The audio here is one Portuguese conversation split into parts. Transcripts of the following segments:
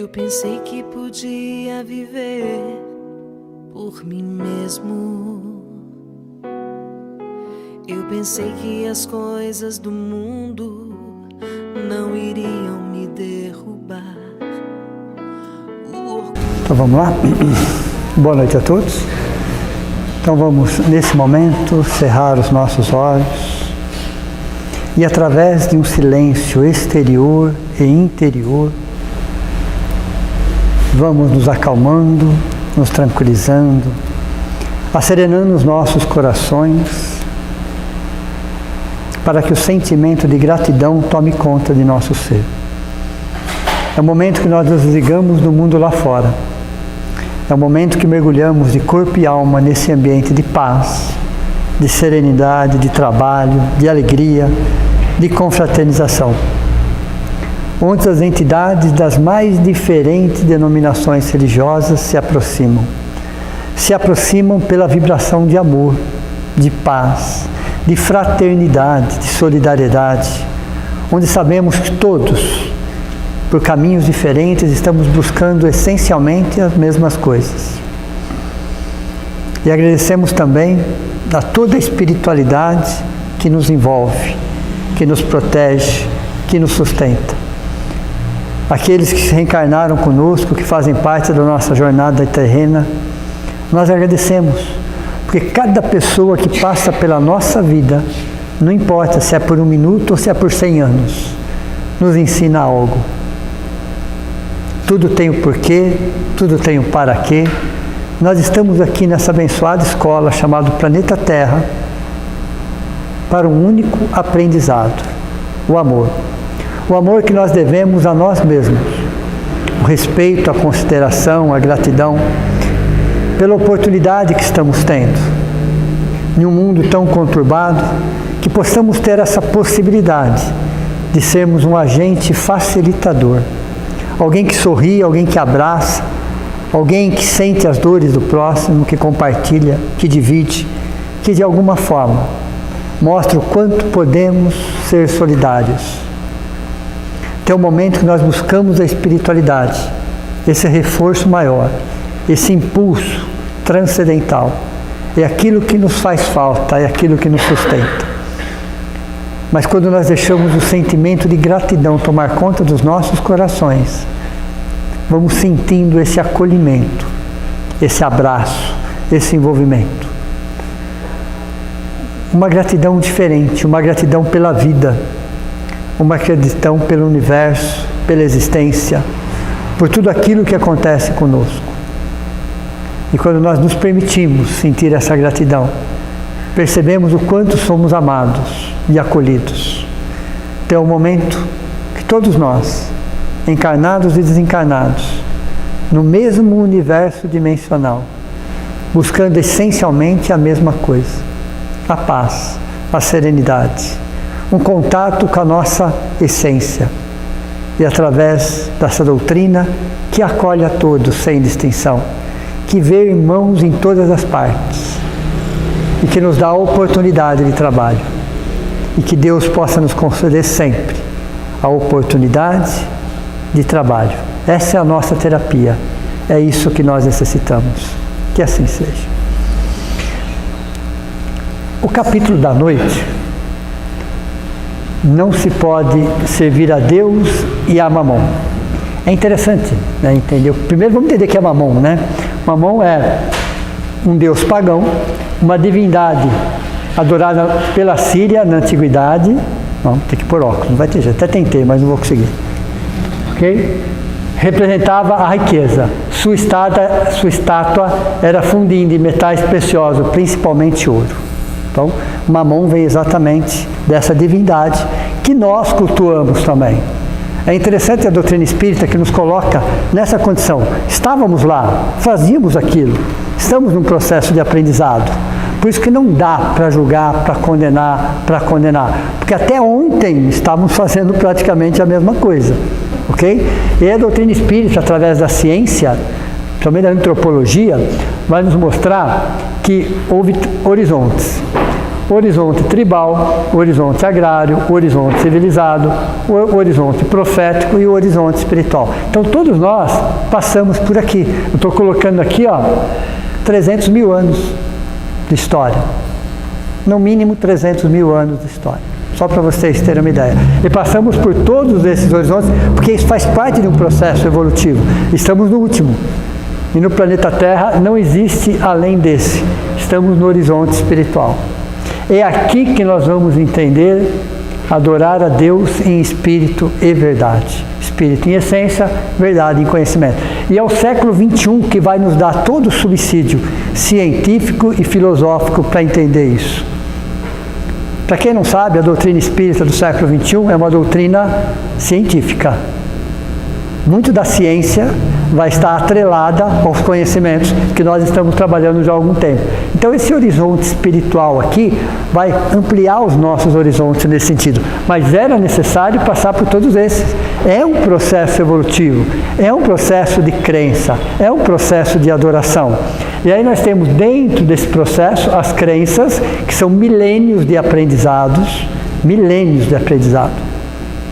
Eu pensei que podia viver por mim mesmo. Eu pensei que as coisas do mundo não iriam me derrubar. Então vamos lá? Boa noite a todos. Então vamos, nesse momento, cerrar os nossos olhos e, através de um silêncio exterior e interior, vamos nos acalmando, nos tranquilizando, acerenando os nossos corações, para que o sentimento de gratidão tome conta de nosso ser. É o momento que nós nos desligamos do mundo lá fora. É o momento que mergulhamos de corpo e alma nesse ambiente de paz, de serenidade, de trabalho, de alegria, de confraternização, onde as entidades das mais diferentes denominações religiosas se aproximam. Se aproximam pela vibração de amor, de paz, de fraternidade, de solidariedade, onde sabemos que todos, por caminhos diferentes, estamos buscando essencialmente as mesmas coisas. E agradecemos também a toda a espiritualidade que nos envolve, que nos protege, que nos sustenta. Aqueles que se reencarnaram conosco, que fazem parte da nossa jornada terrena, nós agradecemos, porque cada pessoa que passa pela nossa vida, não importa se é por 1 minuto ou se é por 100 anos, nos ensina algo. Tudo tem o porquê, tudo tem o para quê. Nós estamos aqui nessa abençoada escola chamada Planeta Terra para um único aprendizado, o amor. O amor que nós devemos a nós mesmos, o respeito, a consideração, a gratidão pela oportunidade que estamos tendo, em um mundo tão conturbado, que possamos ter essa possibilidade de sermos um agente facilitador, alguém que sorri, alguém que abraça, alguém que sente as dores do próximo, que compartilha, que divide, que de alguma forma mostra o quanto podemos ser solidários. Até o momento que nós buscamos a espiritualidade, esse reforço maior, esse impulso transcendental, é aquilo que nos faz falta, é aquilo que nos sustenta. Mas quando nós deixamos o sentimento de gratidão tomar conta dos nossos corações, vamos sentindo esse acolhimento, esse abraço, esse envolvimento. Uma gratidão diferente, uma gratidão pela vida, uma gratidão pelo universo, pela existência, por tudo aquilo que acontece conosco. E quando nós nos permitimos sentir essa gratidão, percebemos o quanto somos amados e acolhidos. Até o momento que todos nós, encarnados e desencarnados, no mesmo universo dimensional, buscando essencialmente a mesma coisa, a paz, a serenidade, um contato com a nossa essência, e através dessa doutrina que acolhe a todos sem distinção, que vê irmãos em todas as partes, e que nos dá a oportunidade de trabalho, e que Deus possa nos conceder sempre a oportunidade de trabalho. Essa é a nossa terapia, é isso que nós necessitamos, que assim seja. O capítulo da noite: não se pode servir a Deus e a Mamon. É interessante, né, entender. Primeiro vamos entender o que é Mamon, né? Mamon é um deus pagão, uma divindade adorada pela Síria na antiguidade. Não, tem que pôr óculos, não vai ter jeito. Até tentei, mas não vou conseguir. Ok? Representava a riqueza. Sua estátua era fundida em metais preciosos, principalmente ouro. Então, Mamon vem exatamente dessa divindade que nós cultuamos também. É interessante a doutrina espírita que nos coloca nessa condição. Estávamos lá, fazíamos aquilo, estamos num processo de aprendizado. Por isso que não dá para julgar, para condenar. Porque até ontem estávamos fazendo praticamente a mesma coisa. Ok? E a doutrina espírita, através da ciência, também da antropologia, vai nos mostrar que houve horizontes. horizonte tribal, horizonte agrário, horizonte civilizado, horizonte profético e o horizonte espiritual. Então todos nós passamos por aqui. Eu estou colocando aqui, 300 mil anos de história. No mínimo 300 mil anos de história. Só para vocês terem uma ideia. E passamos por todos esses horizontes, porque isso faz parte de um processo evolutivo. Estamos no último. E no planeta Terra não existe além desse. Estamos no horizonte espiritual. É aqui que nós vamos entender, adorar a Deus em espírito e verdade. Espírito em essência, verdade em conhecimento. E é o século XXI que vai nos dar todo o subsídio científico e filosófico para entender isso. Para quem não sabe, a doutrina espírita do século XXI é uma doutrina científica. Muito da ciência vai estar atrelada aos conhecimentos que nós estamos trabalhando já há algum tempo. Então esse horizonte espiritual aqui vai ampliar os nossos horizontes nesse sentido. Mas era necessário passar por todos esses. É um processo evolutivo, é um processo de crença, é um processo de adoração. E aí nós temos dentro desse processo as crenças, que são milênios de aprendizados, milênios de aprendizado.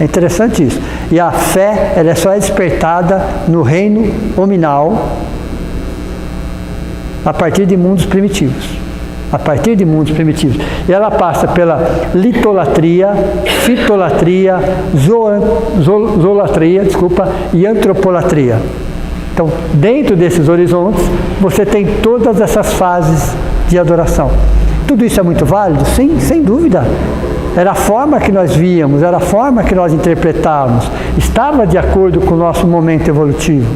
É interessante isso. E a fé, ela só é despertada no reino hominal a partir de mundos primitivos. A partir de mundos primitivos. E ela passa pela litolatria, fitolatria, zoolatria, e antropolatria. Então, dentro desses horizontes, você tem todas essas fases de adoração. Tudo isso é muito válido? Sim, sem dúvida. Era a forma que nós víamos, era a forma que nós interpretávamos. Estava de acordo com o nosso momento evolutivo.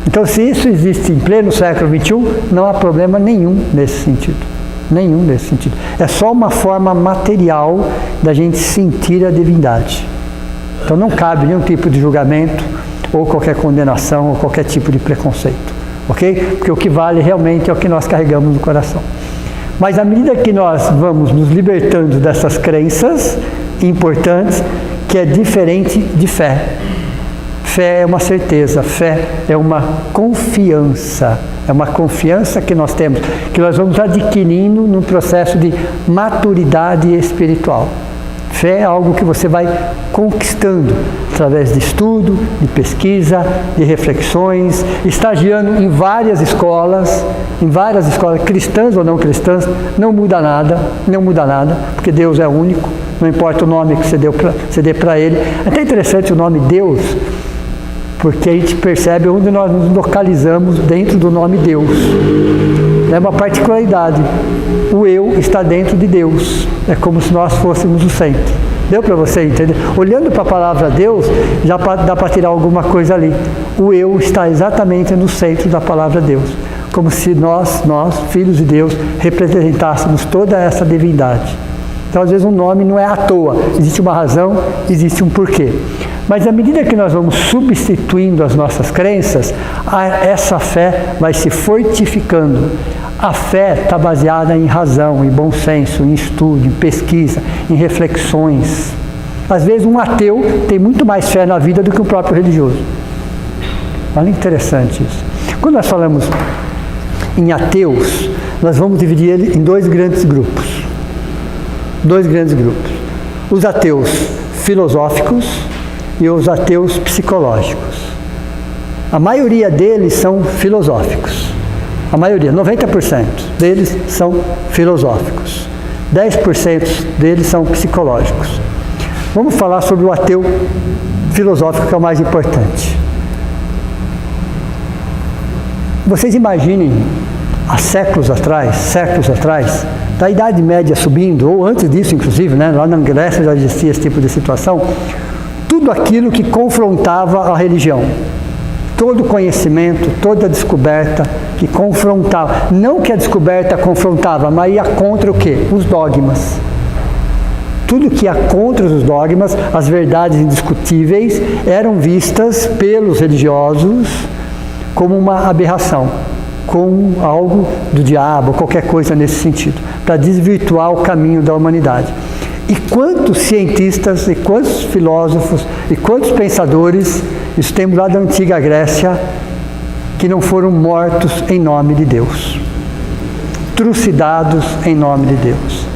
Então, se isso existe em pleno século XXI, não há problema nenhum nesse sentido. Nenhum nesse sentido. É só uma forma material da gente sentir a divindade. Então, não cabe nenhum tipo de julgamento, ou qualquer condenação, ou qualquer tipo de preconceito. Ok? Porque o que vale realmente é o que nós carregamos no coração. Mas à medida que nós vamos nos libertando dessas crenças importantes, que é diferente de fé. Fé é uma certeza, fé é uma confiança. É uma confiança que nós temos, que nós vamos adquirindo num processo de maturidade espiritual. Fé é algo que você vai conquistando através de estudo, de pesquisa, de reflexões, estagiando em várias escolas cristãs ou não cristãs, não muda nada, porque Deus é único, não importa o nome que você dê para Ele. É até interessante o nome Deus, porque a gente percebe onde nós nos localizamos dentro do nome Deus. É uma particularidade. O eu está dentro de Deus. É como se nós fôssemos o centro. Deu para você entender? Olhando para a palavra Deus, já dá para tirar alguma coisa ali. O eu está exatamente no centro da palavra Deus. Como se nós, filhos de Deus, representássemos toda essa divindade. Então, às vezes, um nome não é à toa. Existe uma razão, existe um porquê. Mas à medida que nós vamos substituindo as nossas crenças, essa fé vai se fortificando. A fé está baseada em razão, em bom senso, em estudo, em pesquisa, em reflexões. Às vezes um ateu tem muito mais fé na vida do que o próprio religioso. Olha, interessante isso. Quando nós falamos em ateus, nós vamos dividir ele em dois grandes grupos. Os ateus filosóficos e os ateus psicológicos. A maioria deles são filosóficos. A maioria, 90% deles são filosóficos. 10% deles são psicológicos. Vamos falar sobre o ateu filosófico, que é o mais importante. Vocês imaginem, há séculos atrás, da Idade Média subindo, ou antes disso inclusive, lá na Grécia já existia esse tipo de situação, tudo aquilo que confrontava a religião. Todo conhecimento, toda descoberta que confrontava. Não que a descoberta confrontava, mas ia contra o quê? Os dogmas. Tudo que ia contra os dogmas, as verdades indiscutíveis, eram vistas pelos religiosos como uma aberração, como algo do diabo, qualquer coisa nesse sentido, para desvirtuar o caminho da humanidade. E quantos cientistas, e quantos filósofos, e quantos pensadores, isso temos lá da antiga Grécia, que não foram mortos em nome de Deus, trucidados em nome de Deus.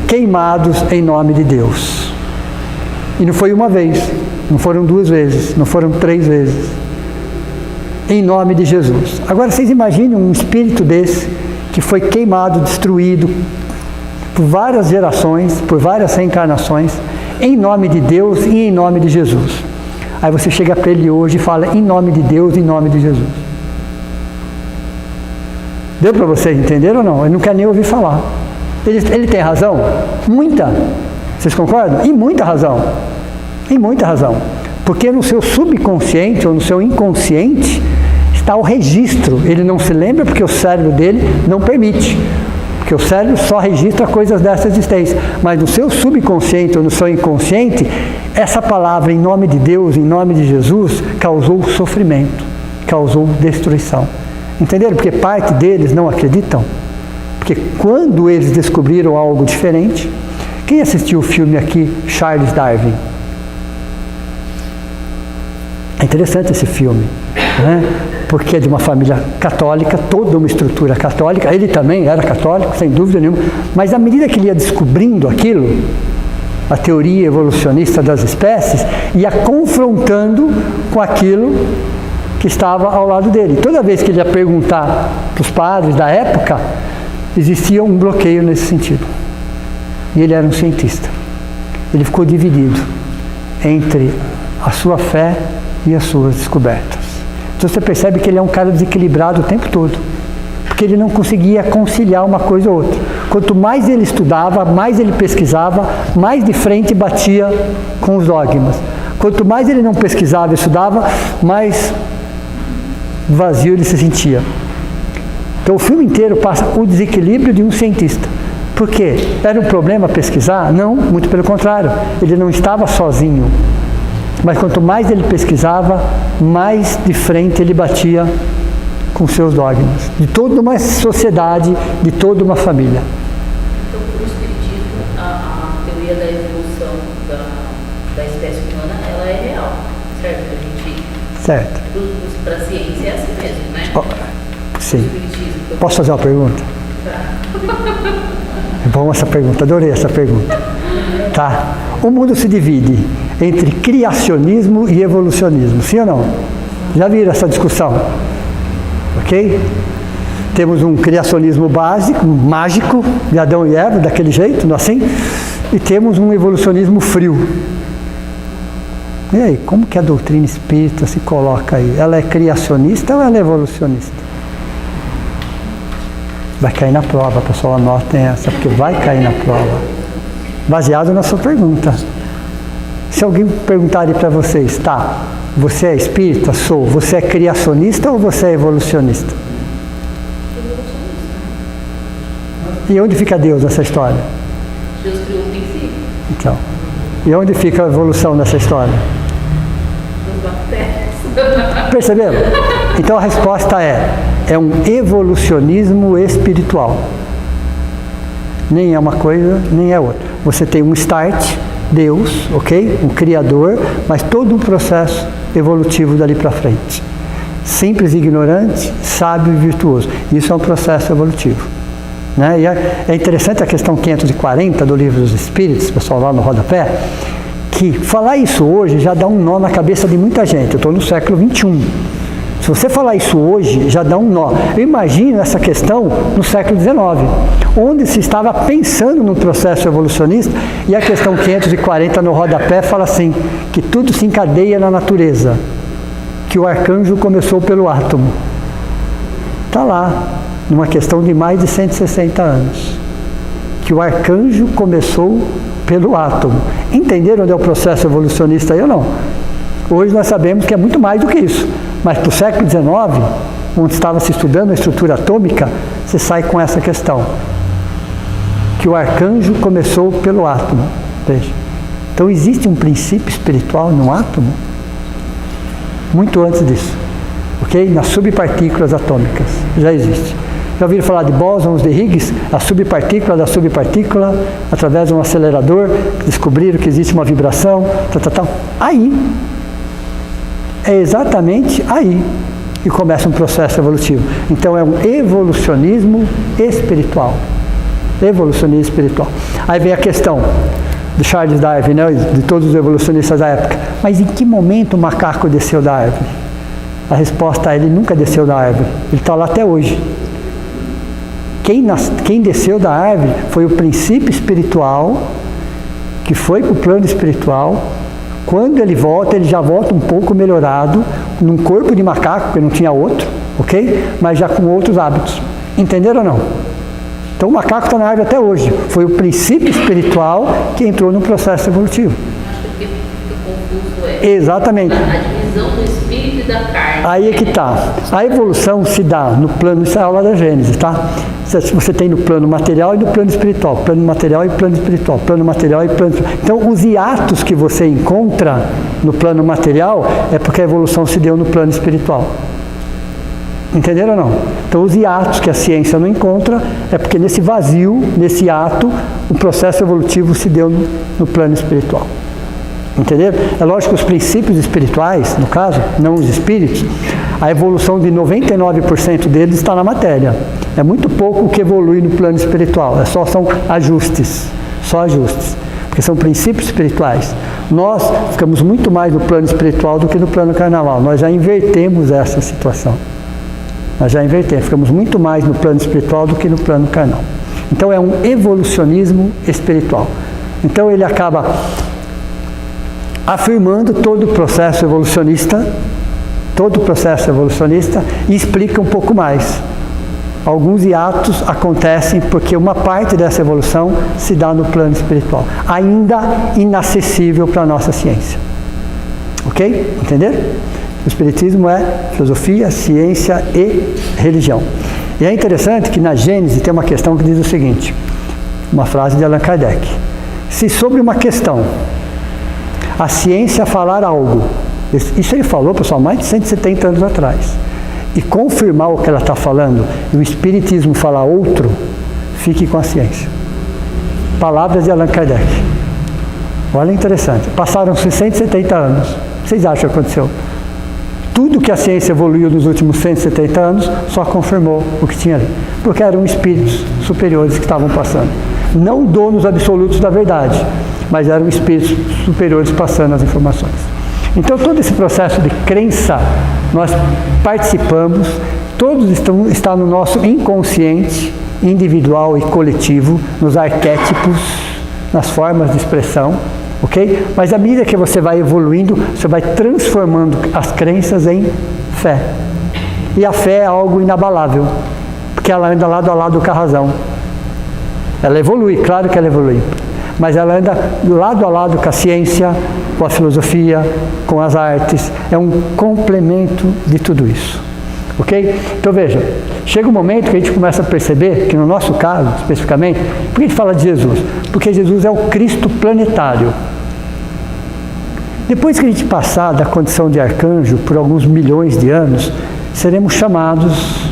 queimados em nome de Deus. E não foi uma vez, não foram 2 vezes, não foram 3 vezes. Em nome de Jesus. Agora vocês imaginem um espírito desse, que foi queimado, destruído, por várias gerações, por várias reencarnações, em nome de Deus e em nome de Jesus. Aí você chega para ele hoje e fala, em nome de Deus e em nome de Jesus. Deu para vocês entenderem ou não? Ele não quer nem ouvir falar. Ele tem razão? Muita. Vocês concordam? E muita razão. E muita razão. Porque no seu subconsciente ou no seu inconsciente está o registro. Ele não se lembra porque o cérebro dele não permite. Porque o cérebro só registra coisas dessa existência. Mas no seu subconsciente ou no seu inconsciente, essa palavra em nome de Deus, em nome de Jesus, causou sofrimento, causou destruição. Entenderam? Porque parte deles não acreditam. Porque quando eles descobriram algo diferente... Quem assistiu o filme aqui, Charles Darwin? É interessante esse filme, né? Porque é de uma família católica, toda uma estrutura católica. Ele também era católico, sem dúvida nenhuma. Mas à medida que ele ia descobrindo aquilo, a teoria evolucionista das espécies, ia confrontando com aquilo que estava ao lado dele. Toda vez que ele ia perguntar para os padres da época, existia um bloqueio nesse sentido. E ele era um cientista. Ele ficou dividido entre a sua fé e as suas descobertas. Então você percebe que ele é um cara desequilibrado o tempo todo. Porque ele não conseguia conciliar uma coisa ou outra. Quanto mais ele estudava, mais ele pesquisava, mais de frente batia com os dogmas. Quanto mais ele não pesquisava e estudava, mais vazio ele se sentia. Então o filme inteiro passa o desequilíbrio de um cientista. Por quê? Era um problema pesquisar? Não, muito pelo contrário. Ele não estava sozinho. Mas quanto mais ele pesquisava, mais de frente ele batia com seus dogmas. De toda uma sociedade, de toda uma família. Então, para o espiritismo, a teoria da evolução da espécie humana, ela é real, certo? A gente, certo. Para a ciência é assim mesmo, né? Oh, sim. Posso fazer uma pergunta? É bom essa pergunta, adorei essa pergunta. Tá. O mundo se divide entre criacionismo e evolucionismo, sim ou não? Já viram essa discussão? Ok? Temos um criacionismo básico, mágico, de Adão e Eva, daquele jeito, não assim? E temos um evolucionismo frio. E aí, como que a doutrina espírita se coloca aí? Ela é criacionista ou ela é evolucionista? Vai cair na prova, pessoal, anotem essa, porque vai cair na prova. Baseado na sua pergunta. Se alguém perguntar para vocês, tá, você é espírita? Sou. Você é criacionista ou você é evolucionista? E onde fica Deus nessa história? Deus criou o princípio. Então, e onde fica a evolução nessa história? Nos bactérias. Perceberam? Então a resposta é um evolucionismo espiritual. Nem é uma coisa, nem é outra. Você tem um start, Deus, ok? Um criador, mas todo um processo evolutivo dali para frente. Simples e ignorante, sábio e virtuoso. Isso é um processo evolutivo. Né? E é interessante a questão 540 do Livro dos Espíritos, pessoal, lá no rodapé, que falar isso hoje já dá um nó na cabeça de muita gente. Eu estou no século XXI. Se você falar isso hoje, já dá um nó. Eu imagino essa questão no século XIX, onde se estava pensando no processo evolucionista, e a questão 540 no rodapé fala assim, que tudo se encadeia na natureza, que o arcanjo começou pelo átomo. Está lá, numa questão de mais de 160 anos, que o arcanjo começou pelo átomo. Entenderam onde é o processo evolucionista aí ou não? Hoje nós sabemos que é muito mais do que isso. Mas para o século XIX, onde estava se estudando a estrutura atômica, você sai com essa questão. Que o arcanjo começou pelo átomo. Veja. Então existe um princípio espiritual no átomo muito antes disso. Ok? Nas subpartículas atômicas. Já existe. Já ouviram falar de bósons de Higgs? A subpartícula da subpartícula, através de um acelerador, descobriram que existe uma vibração, Aí, é exatamente aí que começa um processo evolutivo. Então é um evolucionismo espiritual. Evolucionismo espiritual. Aí vem a questão de Charles Darwin, né, de todos os evolucionistas da época. Mas em que momento o macaco desceu da árvore? A resposta é: ele nunca desceu da árvore. Ele está lá até hoje. Quem desceu da árvore foi o princípio espiritual, que foi para o plano espiritual. Quando ele volta, ele já volta um pouco melhorado, num corpo de macaco, porque não tinha outro, ok? Mas já com outros hábitos. Entenderam ou não? Então o macaco está na árvore até hoje. Foi o princípio espiritual que entrou no processo evolutivo. Acho que fica confuso Exatamente. A divisão do espírito e da carne. Aí é que está. A evolução se dá no plano, isso é a aula da Gênesis, tá? Você tem no plano material e no plano espiritual. Plano material e plano espiritual. Plano material e plano espiritual. Então, os hiatos que você encontra no plano material é porque a evolução se deu no plano espiritual. Entenderam ou não? Então, os hiatos que a ciência não encontra é porque nesse vazio, nesse hiato, o processo evolutivo se deu no plano espiritual. Entenderam? É lógico que os princípios espirituais, no caso, não os espíritos, a evolução de 99% deles está na matéria. É muito pouco o que evolui no plano espiritual. São ajustes. Só ajustes. Porque são princípios espirituais. Nós ficamos muito mais no plano espiritual do que no plano carnal. Nós já invertemos essa situação. Ficamos muito mais no plano espiritual do que no plano carnal. Então é um evolucionismo espiritual. Então ele acaba afirmando todo o processo evolucionista e explica um pouco mais. Alguns hiatos acontecem porque uma parte dessa evolução se dá no plano espiritual, ainda inacessível para a nossa ciência. Ok? Entenderam? O espiritismo é filosofia, ciência e religião. E é interessante que na Gênesis tem uma questão que diz o seguinte, uma frase de Allan Kardec: se sobre uma questão a ciência falar algo, isso ele falou, pessoal, mais de 170 anos atrás, e confirmar o que ela está falando, e o espiritismo falar outro, fique com a ciência. Palavras de Allan Kardec. Olha, interessante. Passaram-se 170 anos. O que vocês acham que aconteceu? Tudo que a ciência evoluiu nos últimos 170 anos só confirmou o que tinha ali. Porque eram espíritos superiores que estavam passando. Não donos absolutos da verdade, mas eram espíritos superiores passando as informações. Então, todo esse processo de crença, nós participamos, todos está no nosso inconsciente, individual e coletivo, nos arquétipos, nas formas de expressão, ok? Mas à medida que você vai evoluindo, você vai transformando as crenças em fé. E a fé é algo inabalável, porque ela anda lado a lado com a razão. Ela evolui, claro que ela evolui, mas ela anda lado a lado com a ciência, com a filosofia, com as artes. É um complemento de tudo isso. Ok? Então veja, chega um momento que a gente começa a perceber que no nosso caso, especificamente, por que a gente fala de Jesus? Porque Jesus é o Cristo planetário. Depois que a gente passar da condição de arcanjo por alguns milhões de anos, seremos chamados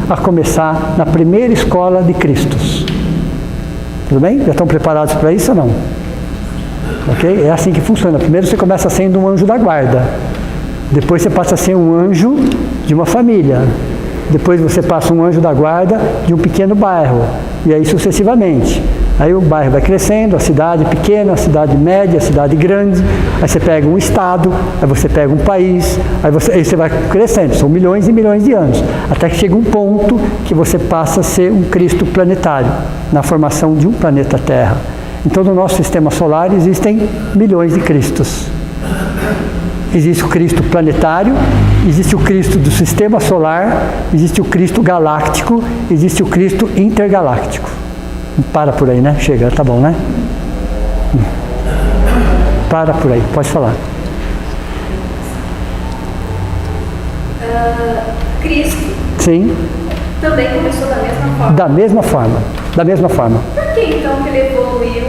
a começar na primeira escola de Cristos. Tudo bem? Já estão preparados para isso ou não? Ok? É assim que funciona. Primeiro você começa sendo um anjo da guarda. Depois você passa a ser um anjo de uma família. Depois você passa um anjo da guarda de um pequeno bairro. E aí sucessivamente. Aí o bairro vai crescendo, a cidade pequena, a cidade média, a cidade grande. Aí você pega um estado, aí você pega um país, aí você vai crescendo. São milhões e milhões de anos. Até que chega um ponto que você passa a ser um Cristo planetário, na formação de um planeta Terra. Então no nosso sistema solar existem milhões de Cristos. Existe o Cristo planetário, existe o Cristo do sistema solar, existe o Cristo galáctico, existe o Cristo intergaláctico. Para por aí, né? Chega, tá bom, né? Para por aí, pode falar. Cristo. Sim. Também começou da mesma forma. Da mesma forma. Por que então que ele evoluiu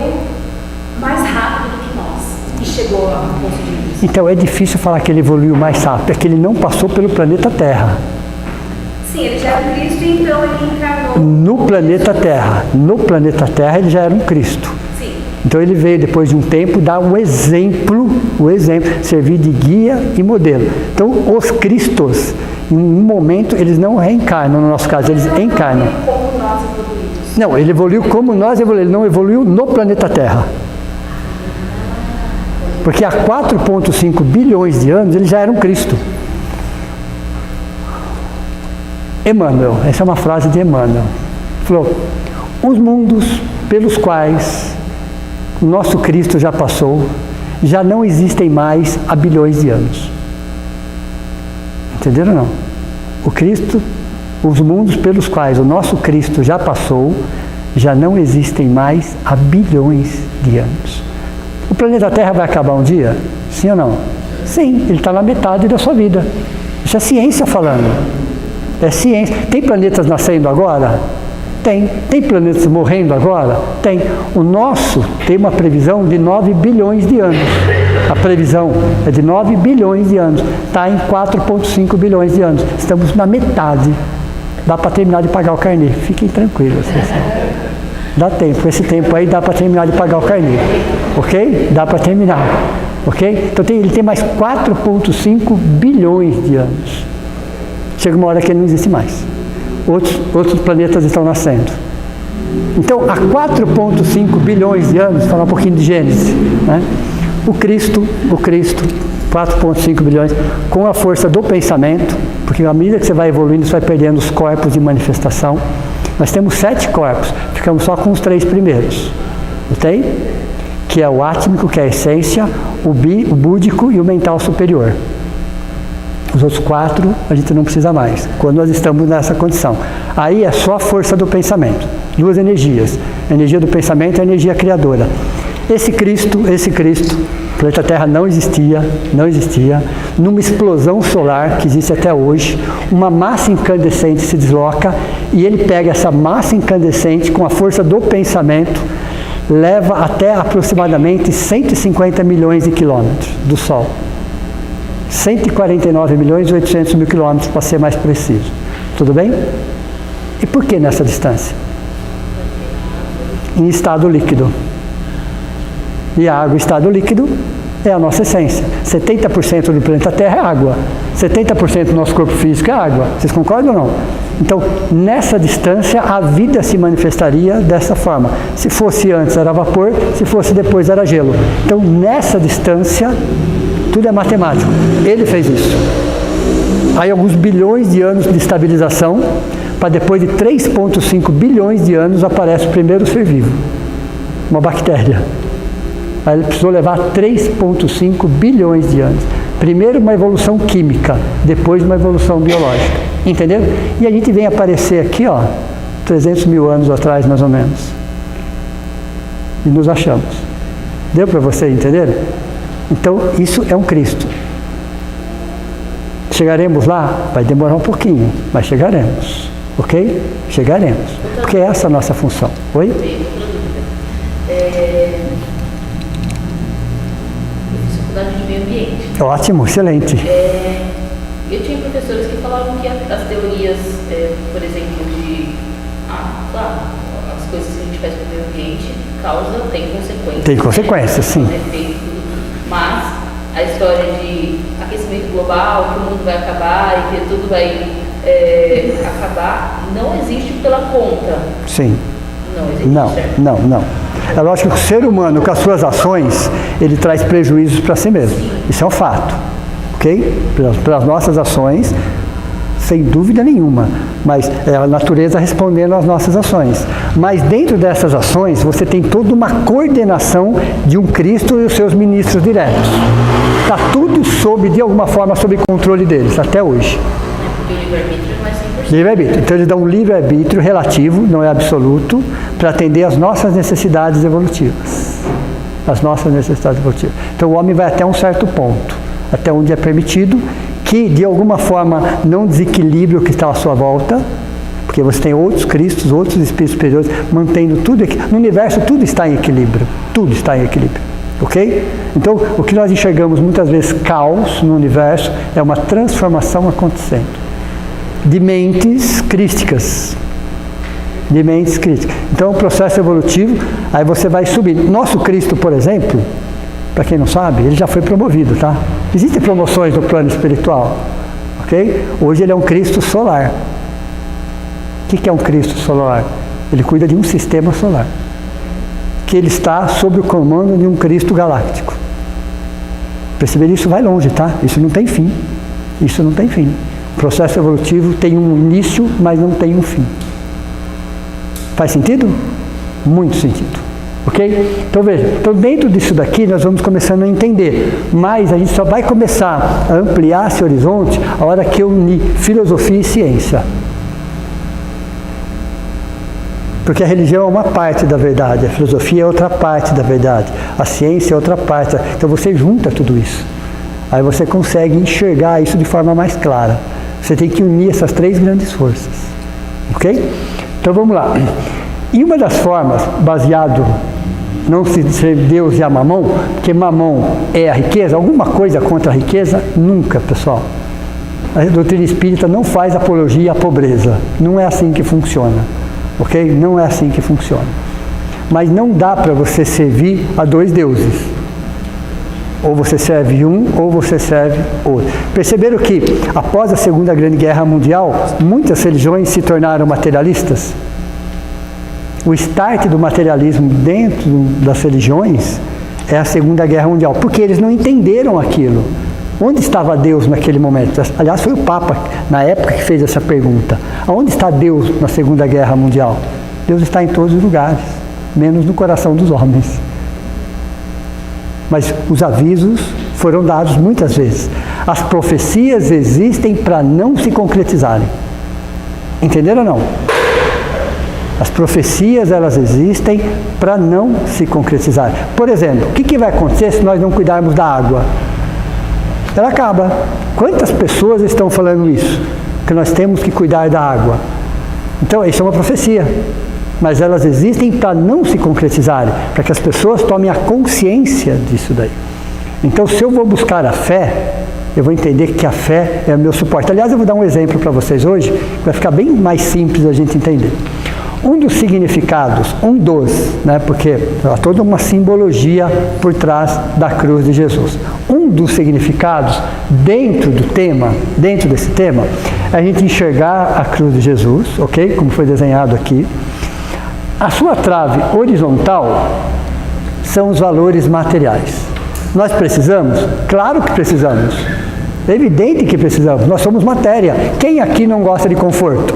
mais rápido do que nós e chegou a um ponto de vista? Então é difícil falar que ele evoluiu mais rápido, é que ele não passou pelo planeta Terra. Sim, ele já era Cristo, então ele encarnou no planeta Terra. No planeta Terra ele já era um Cristo. Sim. Então ele veio depois de um tempo dar o exemplo, servir de guia e modelo. Então os Cristos, em um momento, eles não reencarnam, no nosso caso, eles encarnam. Como nós evoluímos. Não, ele evoluiu como nós evoluímos, ele não evoluiu no planeta Terra. Porque há 4,5 bilhões de anos ele já era um Cristo. Emmanuel, essa é uma frase de Emmanuel. Falou: os mundos pelos quais o nosso Cristo já passou, já não existem mais há bilhões de anos. Entenderam ou não? O Cristo, os mundos pelos quais o nosso Cristo já passou, já não existem mais há bilhões de anos. O planeta Terra vai acabar um dia? Sim ou não? Sim, ele está na metade da sua vida. Isso é ciência falando. É ciência. Tem planetas nascendo agora? Tem. Tem planetas morrendo agora? Tem. O nosso tem uma previsão de 9 bilhões de anos. A previsão é de 9 bilhões de anos. Está em 4,5 bilhões de anos. Estamos na metade. Dá para terminar de pagar o carnê. Fiquem tranquilos. Dá tempo. Esse tempo aí dá para terminar de pagar o carnê. Ok? Dá para terminar. Ok? Então ele tem mais 4,5 bilhões de anos. Chega uma hora que ele não existe mais. Outros planetas estão nascendo. Então, há 4,5 bilhões de anos, falar um pouquinho de Gênesis, né? O Cristo, 4,5 bilhões, com a força do pensamento, porque à medida que você vai evoluindo, você vai perdendo os corpos de manifestação. Nós temos 7 corpos, ficamos só com os 3 primeiros. Ok? Que é o átmico, que é a essência, o búdico e o mental superior. Os outros 4 a gente não precisa mais, quando nós estamos nessa condição. Aí é só a força do pensamento. 2 energias. A energia do pensamento e a energia criadora. Esse Cristo, o planeta Terra não existia. Numa explosão solar que existe até hoje, uma massa incandescente se desloca e ele pega essa massa incandescente com a força do pensamento, leva até aproximadamente 150 milhões de quilômetros do Sol. 149 milhões e 800 mil quilômetros, para ser mais preciso. Tudo bem? E por que nessa distância? Em estado líquido. E a água em estado líquido é a nossa essência. 70% do planeta Terra é água. 70% do nosso corpo físico é água. Vocês concordam ou não? Então, nessa distância, a vida se manifestaria dessa forma. Se fosse antes era vapor, se fosse depois era gelo. Então, nessa distância, tudo é matemático. Ele fez isso. Aí alguns bilhões de anos de estabilização, para depois de 3,5 bilhões de anos aparece o primeiro ser vivo. Uma bactéria. Aí ele precisou levar 3,5 bilhões de anos. Primeiro uma evolução química, depois uma evolução biológica. Entenderam? E a gente vem aparecer aqui, 300 mil anos atrás, mais ou menos. E nos achamos. Deu para vocês entenderem? Então, isso é um Cristo. Chegaremos lá? Vai demorar um pouquinho, mas chegaremos. Ok? Chegaremos. Porque essa é a nossa função. Oi? Eu fiz faculdade de meio ambiente. Ótimo, excelente. Eu tinha professores que falavam que as teorias, por exemplo, de as coisas que a gente faz com o meio ambiente tem consequências. Tem consequências, sim. Mas a história de aquecimento global, que o mundo vai acabar e que tudo vai acabar, não existe pela conta. Sim. Não existe. Certo? Não. É lógico que o ser humano, com as suas ações, ele traz prejuízos para si mesmo. Sim. Isso é um fato. Ok? Pelas nossas ações, sem dúvida nenhuma. Mas é a natureza respondendo às nossas ações. Mas dentro dessas ações, você tem toda uma coordenação de um Cristo e os seus ministros diretos. Está tudo de alguma forma, sob controle deles, até hoje. Porque o livre-arbítrio não é 100%. Livre-arbítrio. Então eles dão um livre-arbítrio relativo, não é absoluto, para atender às nossas necessidades evolutivas. As nossas necessidades evolutivas. Então o homem vai até um certo ponto, até onde é permitido, que de alguma forma não desequilibre o que está à sua volta, porque você tem outros Cristos, outros espíritos superiores, mantendo tudo aqui. No universo tudo está em equilíbrio. Tudo está em equilíbrio. Ok? Então, o que nós enxergamos muitas vezes caos no universo é uma transformação acontecendo. De mentes crísticas. De mentes críticas. Então, o processo evolutivo, aí você vai subindo. Nosso Cristo, por exemplo, para quem não sabe, ele já foi promovido, tá? Existem promoções no plano espiritual. Ok? Hoje ele é um Cristo solar. O que é um Cristo solar? Ele cuida de um sistema solar, que ele está sob o comando de um Cristo galáctico. Perceber isso vai longe, tá? Isso não tem fim. Isso não tem fim. O processo evolutivo tem um início, mas não tem um fim. Faz sentido? Muito sentido. Ok? Então veja, dentro disso daqui nós vamos começando a entender, mas a gente só vai começar a ampliar esse horizonte a hora que eu unir filosofia e ciência. Porque a religião é uma parte da verdade, a filosofia é outra parte da verdade, a ciência é outra parte. Então você junta tudo isso. Aí você consegue enxergar isso de forma mais clara. Você tem que unir essas três grandes forças. Ok? Então vamos lá. E uma das formas, baseado não se ser Deus e a mamão, porque mamão é a riqueza, alguma coisa contra a riqueza? Nunca, pessoal. A doutrina espírita não faz apologia à pobreza. Não é assim que funciona. Ok? Não é assim que funciona. Mas não dá para você servir a dois deuses. Ou você serve um, ou você serve outro. Perceberam que, após a Segunda Grande Guerra Mundial, muitas religiões se tornaram materialistas? O start do materialismo dentro das religiões é a Segunda Guerra Mundial, porque eles não entenderam aquilo. Onde estava Deus naquele momento? Aliás, foi o Papa, na época, que fez essa pergunta. Aonde está Deus na Segunda Guerra Mundial? Deus está em todos os lugares, menos no coração dos homens. Mas os avisos foram dados muitas vezes. As profecias existem para não se concretizarem. Entenderam ou não? As profecias, elas existem para não se concretizarem. Por exemplo, o que vai acontecer se nós não cuidarmos da água? Ela acaba. Quantas pessoas estão falando isso? Que nós temos que cuidar da água. Então, isso é uma profecia. Mas elas existem para não se concretizarem, para que as pessoas tomem a consciência disso daí. Então, se eu vou buscar a fé, eu vou entender que a fé é o meu suporte. Aliás, eu vou dar um exemplo para vocês hoje, que vai ficar bem mais simples a gente entender. Um dos significados, porque há toda uma simbologia por trás da cruz de Jesus. Um dos significados dentro desse tema, é a gente enxergar a cruz de Jesus, ok? Como foi desenhado aqui. A sua trave horizontal são os valores materiais. Nós precisamos? Claro que precisamos. É evidente que precisamos. Nós somos matéria. Quem aqui não gosta de conforto?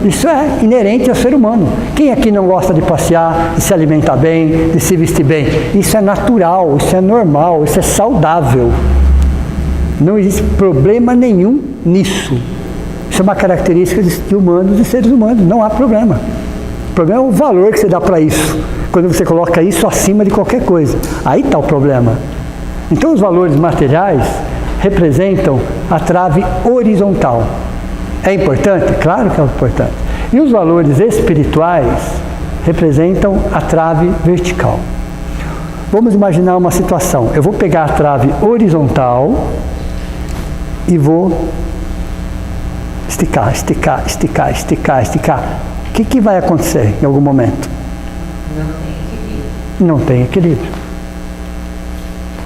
Isso é inerente ao ser humano. Quem aqui não gosta de passear, de se alimentar bem, de se vestir bem? Isso é natural, isso é normal, isso é saudável. Não existe problema nenhum nisso. Isso é uma característica de humanos e seres humanos, não há problema. O problema é o valor que você dá para isso. Quando você coloca isso acima de qualquer coisa. Aí está o problema. Então os valores materiais representam a trave horizontal. É importante? Claro que é importante. E os valores espirituais representam a trave vertical. Vamos imaginar uma situação. Eu vou pegar a trave horizontal e vou esticar. O que vai acontecer em algum momento? Não tem equilíbrio.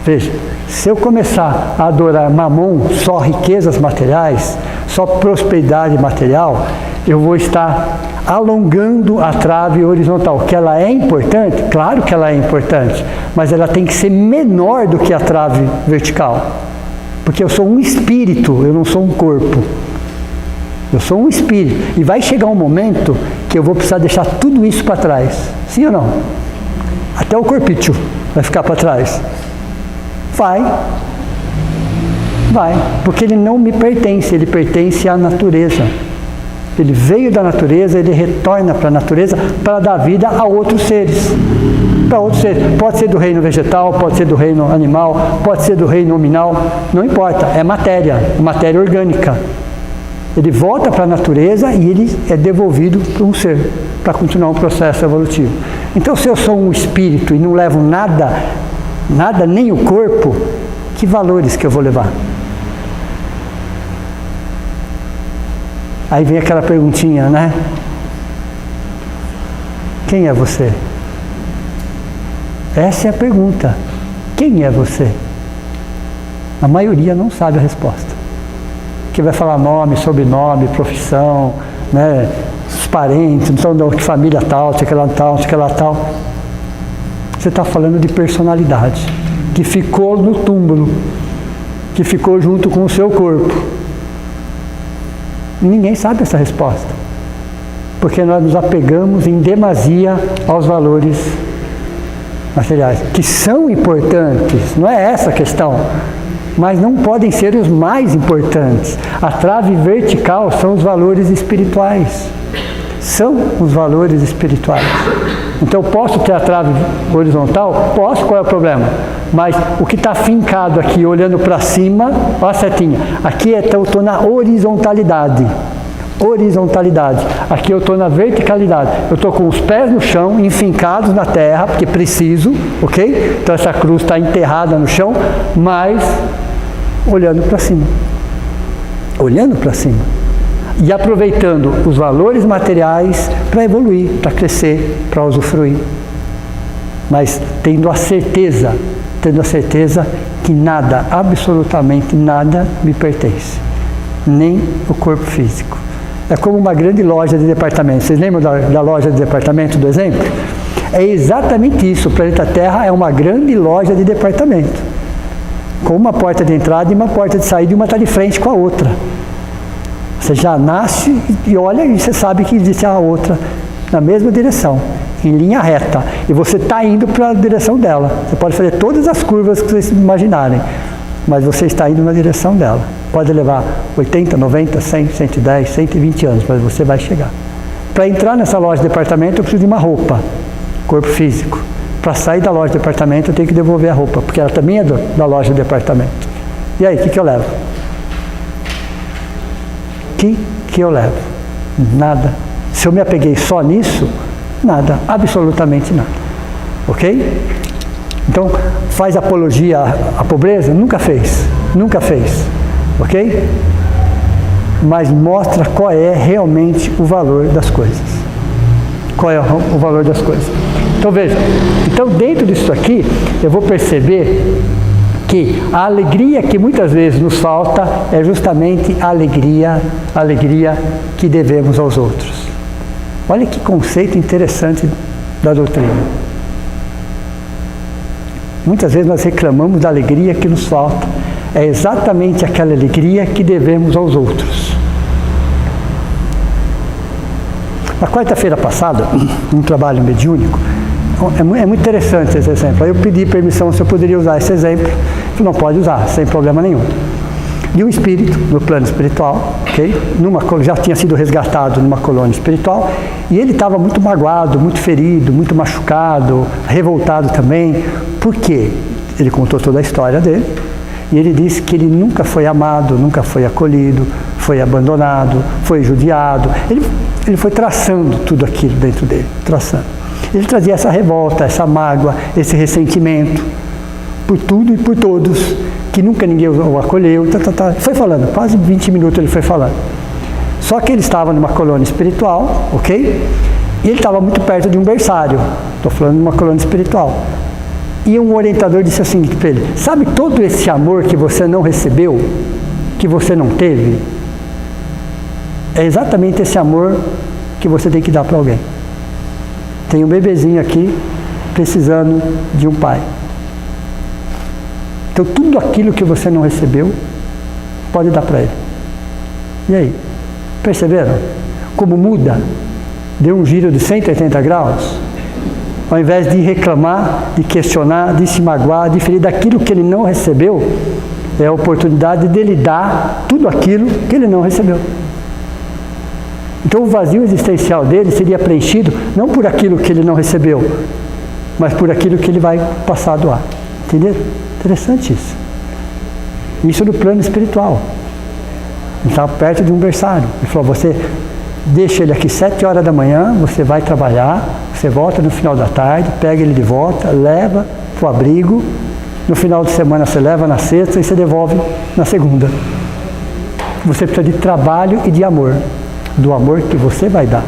Veja, se eu começar a adorar mamon, só riquezas materiais, só prosperidade material, eu vou estar alongando a trave horizontal. Que ela é importante? Claro que ela é importante, mas ela tem que ser menor do que a trave vertical. Porque eu sou um espírito, eu não sou um corpo. Eu sou um espírito. E vai chegar um momento que eu vou precisar deixar tudo isso para trás. Sim ou não? Até o corpício vai ficar para trás. Vai, porque ele não me pertence, ele pertence à natureza. Ele veio da natureza, ele retorna para a natureza para dar vida a outros seres. Para outros seres. Pode ser do reino vegetal, pode ser do reino animal, pode ser do reino nominal, não importa, é matéria orgânica. Ele volta para a natureza e ele é devolvido para um ser, para continuar um processo evolutivo. Então, se eu sou um espírito e não levo nada, nem o corpo, que valores que eu vou levar? Aí vem aquela perguntinha, né? Quem é você? Essa é a pergunta. Quem é você? A maioria não sabe a resposta. Que vai falar nome, sobrenome, profissão, né? parentes, não são de família tal, sei que lá tal, sei que lá tal. Você está falando de personalidade, que ficou no túmulo, que ficou junto com o seu corpo. E ninguém sabe essa resposta, porque nós nos apegamos em demasia aos valores materiais, que são importantes, não é essa a questão, mas não podem ser os mais importantes. A trave vertical são os valores espirituais. São os valores espirituais. Então, posso ter a trave horizontal? Posso, qual é o problema? Mas o que está fincado aqui, olhando para cima, olha a setinha, aqui eu estou na horizontalidade. Horizontalidade. Aqui eu estou na verticalidade. Eu estou com os pés no chão, enfincados na terra, porque preciso, ok? Então essa cruz está enterrada no chão, mas olhando para cima. Olhando para cima. E aproveitando os valores materiais para evoluir, para crescer, para usufruir. Mas tendo a certeza que nada, absolutamente nada me pertence. Nem o corpo físico. É como uma grande loja de departamento. Vocês lembram da loja de departamento, do exemplo? É exatamente isso. O planeta Terra é uma grande loja de departamento. Com uma porta de entrada e uma porta de saída, e uma está de frente com a outra. Você já nasce e olha e você sabe que existe a outra na mesma direção, em linha reta. E você está indo para a direção dela. Você pode fazer todas as curvas que vocês imaginarem, mas você está indo na direção dela. Pode levar 80, 90, 100, 110, 120 anos, mas você vai chegar. Para entrar nessa loja de departamento, eu preciso de uma roupa, corpo físico. Para sair da loja de departamento, eu tenho que devolver a roupa, porque ela também é da loja de departamento. E aí, o que eu levo? O que eu levo? Nada. Se eu me apeguei só nisso, nada, absolutamente nada. Ok? Então, faz apologia à pobreza? Nunca fez. Nunca fez. Ok? Mas mostra qual é realmente o valor das coisas. Qual é o valor das coisas. Então, veja. Então, dentro disso aqui, eu vou perceber que a alegria que muitas vezes nos falta é justamente a alegria que devemos aos outros. Olha que conceito interessante da doutrina. Muitas vezes nós reclamamos da alegria que nos falta. É exatamente aquela alegria que devemos aos outros. Na quarta-feira passada, num trabalho mediúnico, é muito interessante esse exemplo. Aí eu pedi permissão se eu poderia usar esse exemplo. Tu não pode usar, sem problema nenhum. E um espírito, no plano espiritual, okay? Já tinha sido resgatado numa colônia espiritual, e ele estava muito magoado, muito ferido, muito machucado, revoltado também. Por quê? Ele contou toda a história dele, e ele disse que ele nunca foi amado, nunca foi acolhido, foi abandonado, foi judiado. Ele foi traçando tudo aquilo dentro dele, traçando. Ele trazia essa revolta, essa mágoa, esse ressentimento por tudo e por todos, que nunca ninguém o acolheu. Foi falando, quase 20 minutos ele foi falando. Só que ele estava numa colônia espiritual, ok? E ele estava muito perto de um berçário. Estou falando de uma colônia espiritual. E um orientador disse assim para ele: sabe todo esse amor que você não recebeu, que você não teve? É exatamente esse amor que você tem que dar para alguém. Tem um bebezinho aqui precisando de um pai. Então tudo aquilo que você não recebeu, pode dar para ele. E aí? Perceberam? Como muda? Deu um giro de 180 graus? Ao invés de reclamar, de questionar, de se magoar, de ferir daquilo que ele não recebeu, é a oportunidade dele dar tudo aquilo que ele não recebeu. Então o vazio existencial dele seria preenchido não por aquilo que ele não recebeu, mas por aquilo que ele vai passar a doar. Entendeu? Interessante isso. Isso no plano espiritual. Ele estava perto de um berçário. Ele falou: você deixa ele aqui 7 horas da manhã, você vai trabalhar, você volta no final da tarde, pega ele de volta, leva para o abrigo, no final de semana você leva na sexta e você devolve na segunda. Você precisa de trabalho e de amor, do amor que você vai dar.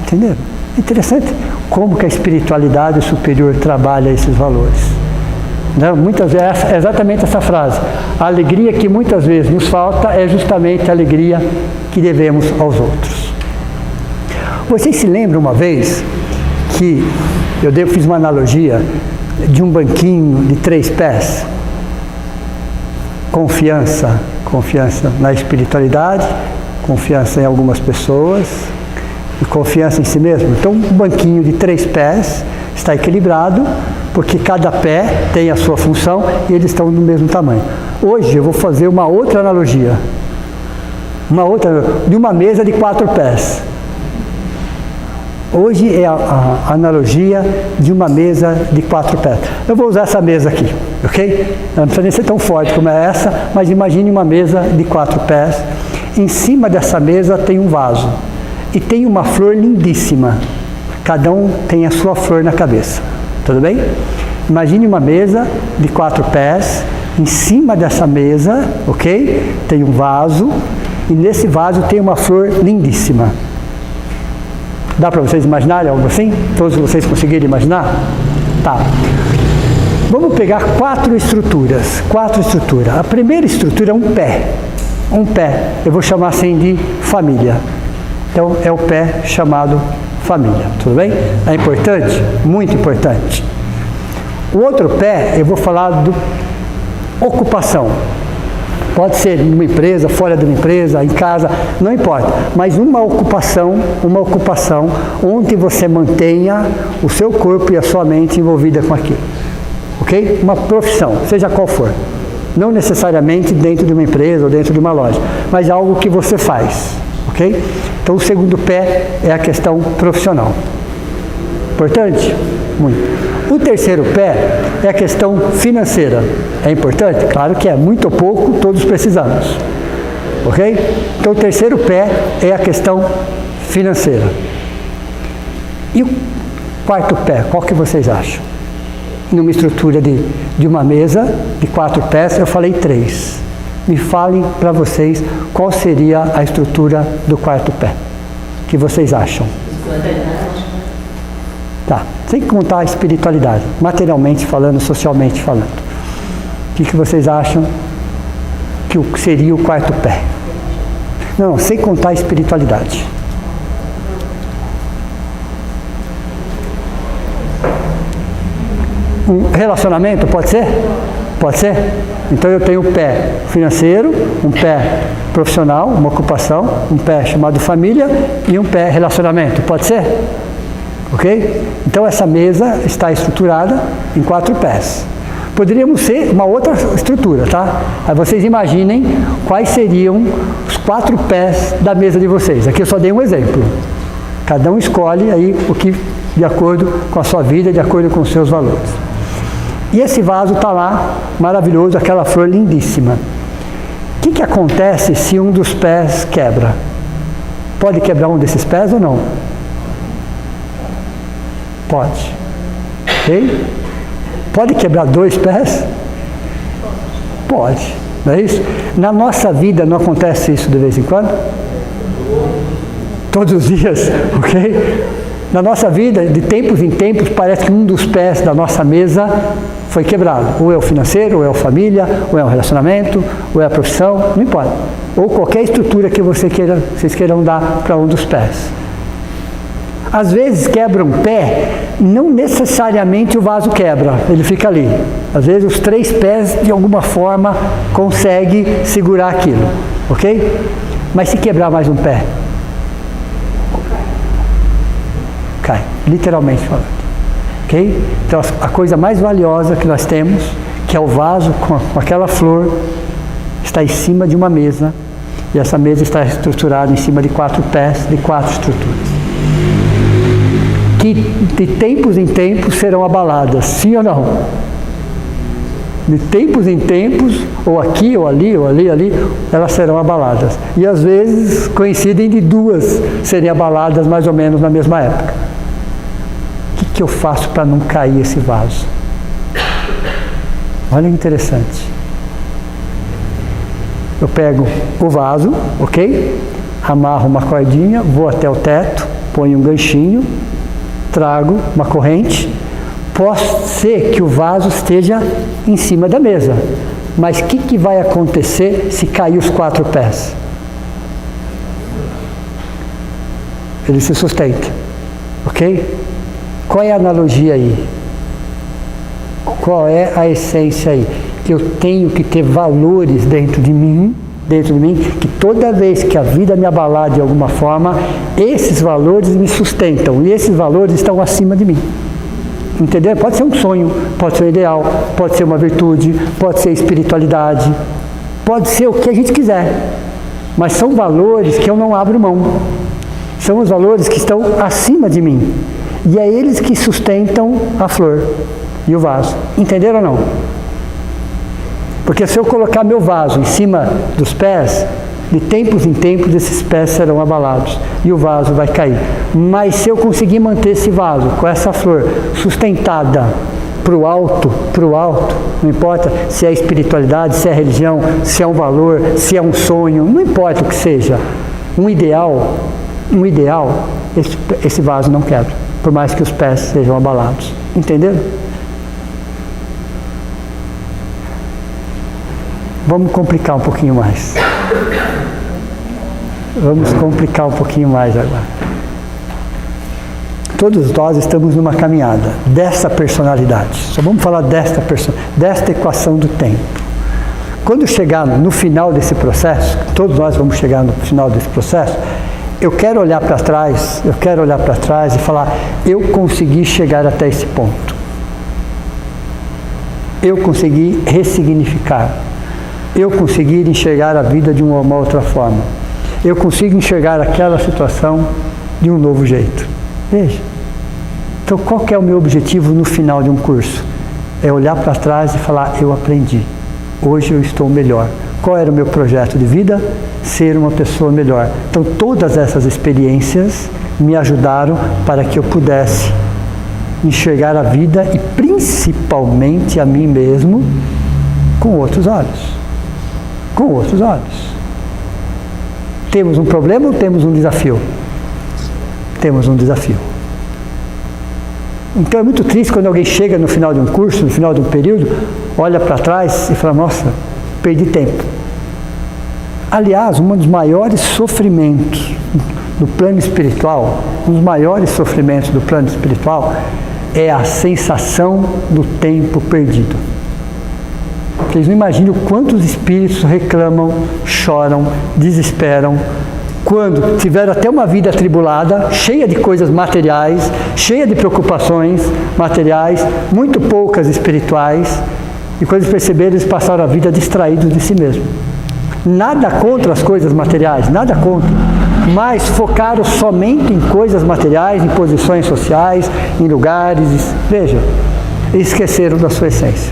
Entenderam? Interessante como que a espiritualidade superior trabalha esses valores. Não, muitas vezes é exatamente essa frase. A alegria que muitas vezes nos falta é justamente a alegria que devemos aos outros. Vocês se lembram uma vez que eu fiz uma analogia de um banquinho de 3 pés? Confiança na espiritualidade, confiança em algumas pessoas e confiança em si mesmo. Então, um banquinho de 3 pés está equilibrado, porque cada pé tem a sua função e eles estão do mesmo tamanho. Hoje eu vou fazer uma outra analogia, de uma mesa de 4 pés. Hoje é a analogia de uma mesa de 4 pés. Eu vou usar essa mesa aqui, ok? Não precisa nem ser tão forte como é essa, mas imagine uma mesa de 4 pés. Em cima dessa mesa tem um vaso e tem uma flor lindíssima. Cada um tem a sua flor na cabeça, tudo bem? Imagine uma mesa de 4 pés. Em cima dessa mesa, ok? Tem um vaso e nesse vaso tem uma flor lindíssima. Dá para vocês imaginarem algo assim? Todos vocês conseguirem imaginar? Tá. Vamos pegar 4 estruturas. A primeira estrutura é um pé. Um pé. Eu vou chamar assim de família. Então, é o pé chamado família. Tudo bem? É importante? Muito importante. O outro pé, eu vou falar do ocupação. Pode ser numa empresa, fora de uma empresa, em casa, não importa. Mas uma ocupação onde você mantenha o seu corpo e a sua mente envolvida com aquilo. Ok? Uma profissão, seja qual for. Não necessariamente dentro de uma empresa ou dentro de uma loja, mas algo que você faz. Ok? Então o segundo pé é a questão profissional. Importante? Muito. O terceiro pé é a questão financeira. É importante? Claro que é. Muito ou pouco, todos precisamos. Ok? Então, o terceiro pé é a questão financeira. E o quarto pé, qual que vocês acham? Numa estrutura de uma mesa de 4 pés, eu falei 3. Me falem para vocês qual seria a estrutura do quarto pé. O que vocês acham? Tá, sem contar a espiritualidade, materialmente falando, socialmente falando. O que vocês acham que seria o quarto pé? Não, sem contar a espiritualidade. Um relacionamento, pode ser? Pode ser? Então eu tenho um pé financeiro, um pé profissional, uma ocupação, um pé chamado família e um pé relacionamento, pode ser? Ok? Então essa mesa está estruturada em 4 pés. Poderíamos ser uma outra estrutura, tá? Aí vocês imaginem quais seriam os 4 pés da mesa de vocês. Aqui eu só dei um exemplo. Cada um escolhe aí o que de acordo com a sua vida, de acordo com os seus valores. E esse vaso está lá, maravilhoso, aquela flor lindíssima. O que acontece se um dos pés quebra? Pode quebrar um desses pés ou não? Pode. Ok? Pode quebrar 2 pés? Pode. Não é isso? Na nossa vida não acontece isso de vez em quando? Todos os dias, ok? Na nossa vida, de tempos em tempos, parece que um dos pés da nossa mesa foi quebrado. Ou é o financeiro, ou é a família, ou é o relacionamento, ou é a profissão, não importa. Ou qualquer estrutura que vocês queiram dar para um dos pés. Às vezes quebra um pé, não necessariamente o vaso quebra, ele fica ali. Às vezes os 3 pés, de alguma forma, conseguem segurar aquilo, ok? Mas se quebrar mais um pé, cai, literalmente falando, ok? Então a coisa mais valiosa que nós temos, que é o vaso com aquela flor, está em cima de uma mesa, e essa mesa está estruturada em cima de 4 pés, de 4 estruturas. Que de tempos em tempos serão abaladas, sim ou não? De tempos em tempos, ou aqui, ou ali, elas serão abaladas. E às vezes coincidem de 2 serem abaladas mais ou menos na mesma época. O que eu faço para não cair esse vaso? Olha que interessante. Eu pego o vaso, ok? Amarro uma cordinha, vou até o teto, ponho um ganchinho, trago uma corrente. Pode ser que o vaso esteja em cima da mesa, mas o que vai acontecer se cair os 4 pés? ele se sustenta. Ok? Qual é a analogia aí? Qual é a essência aí? Eu tenho que ter valores dentro de mim, que toda vez que a vida me abalar de alguma forma, esses valores me sustentam, e esses valores estão acima de mim. Entendeu? Pode ser um sonho, pode ser um ideal, pode ser uma virtude, pode ser espiritualidade, pode ser o que a gente quiser, mas são valores que eu não abro mão. São os valores que estão acima de mim, e é eles que sustentam a flor e o vaso. Entenderam ou não? Porque se eu colocar meu vaso em cima dos pés, de tempos em tempos esses pés serão abalados e o vaso vai cair. Mas se eu conseguir manter esse vaso com essa flor sustentada para o alto, não importa se é espiritualidade, se é religião, se é um valor, se é um sonho, não importa o que seja, um ideal, esse vaso não quebra, por mais que os pés sejam abalados. Entenderam? Vamos complicar um pouquinho mais. Vamos complicar um pouquinho mais agora. Todos nós estamos numa caminhada dessa personalidade. Só vamos falar desta equação do tempo. Quando chegar no final desse processo, todos nós vamos chegar no final desse processo, eu quero olhar para trás e falar, eu consegui chegar até esse ponto. Eu consegui ressignificar. Eu consegui enxergar a vida de uma outra forma. Eu consigo enxergar aquela situação de um novo jeito. Veja. Então, qual que é o meu objetivo no final de um curso? É olhar para trás e falar, eu aprendi. Hoje eu estou melhor. Qual era o meu projeto de vida? Ser uma pessoa melhor. Então, todas essas experiências me ajudaram para que eu pudesse enxergar a vida e principalmente a mim mesmo com outros olhos. Com outros olhos. Temos um problema ou temos um desafio? Temos um desafio. Então é muito triste quando alguém chega no final de um curso, no final de um período, olha para trás e fala, nossa, perdi tempo. Aliás, um dos maiores sofrimentos do plano espiritual, é a sensação do tempo perdido. Vocês não imaginam quantos espíritos reclamam, choram, desesperam, quando tiveram até uma vida atribulada, cheia de coisas materiais, cheia de preocupações materiais, muito poucas espirituais, e quando eles perceberam, eles passaram a vida distraídos de si mesmos. Nada contra as coisas materiais, nada contra, mas focaram somente em coisas materiais, em posições sociais, em lugares, veja, e esqueceram da sua essência.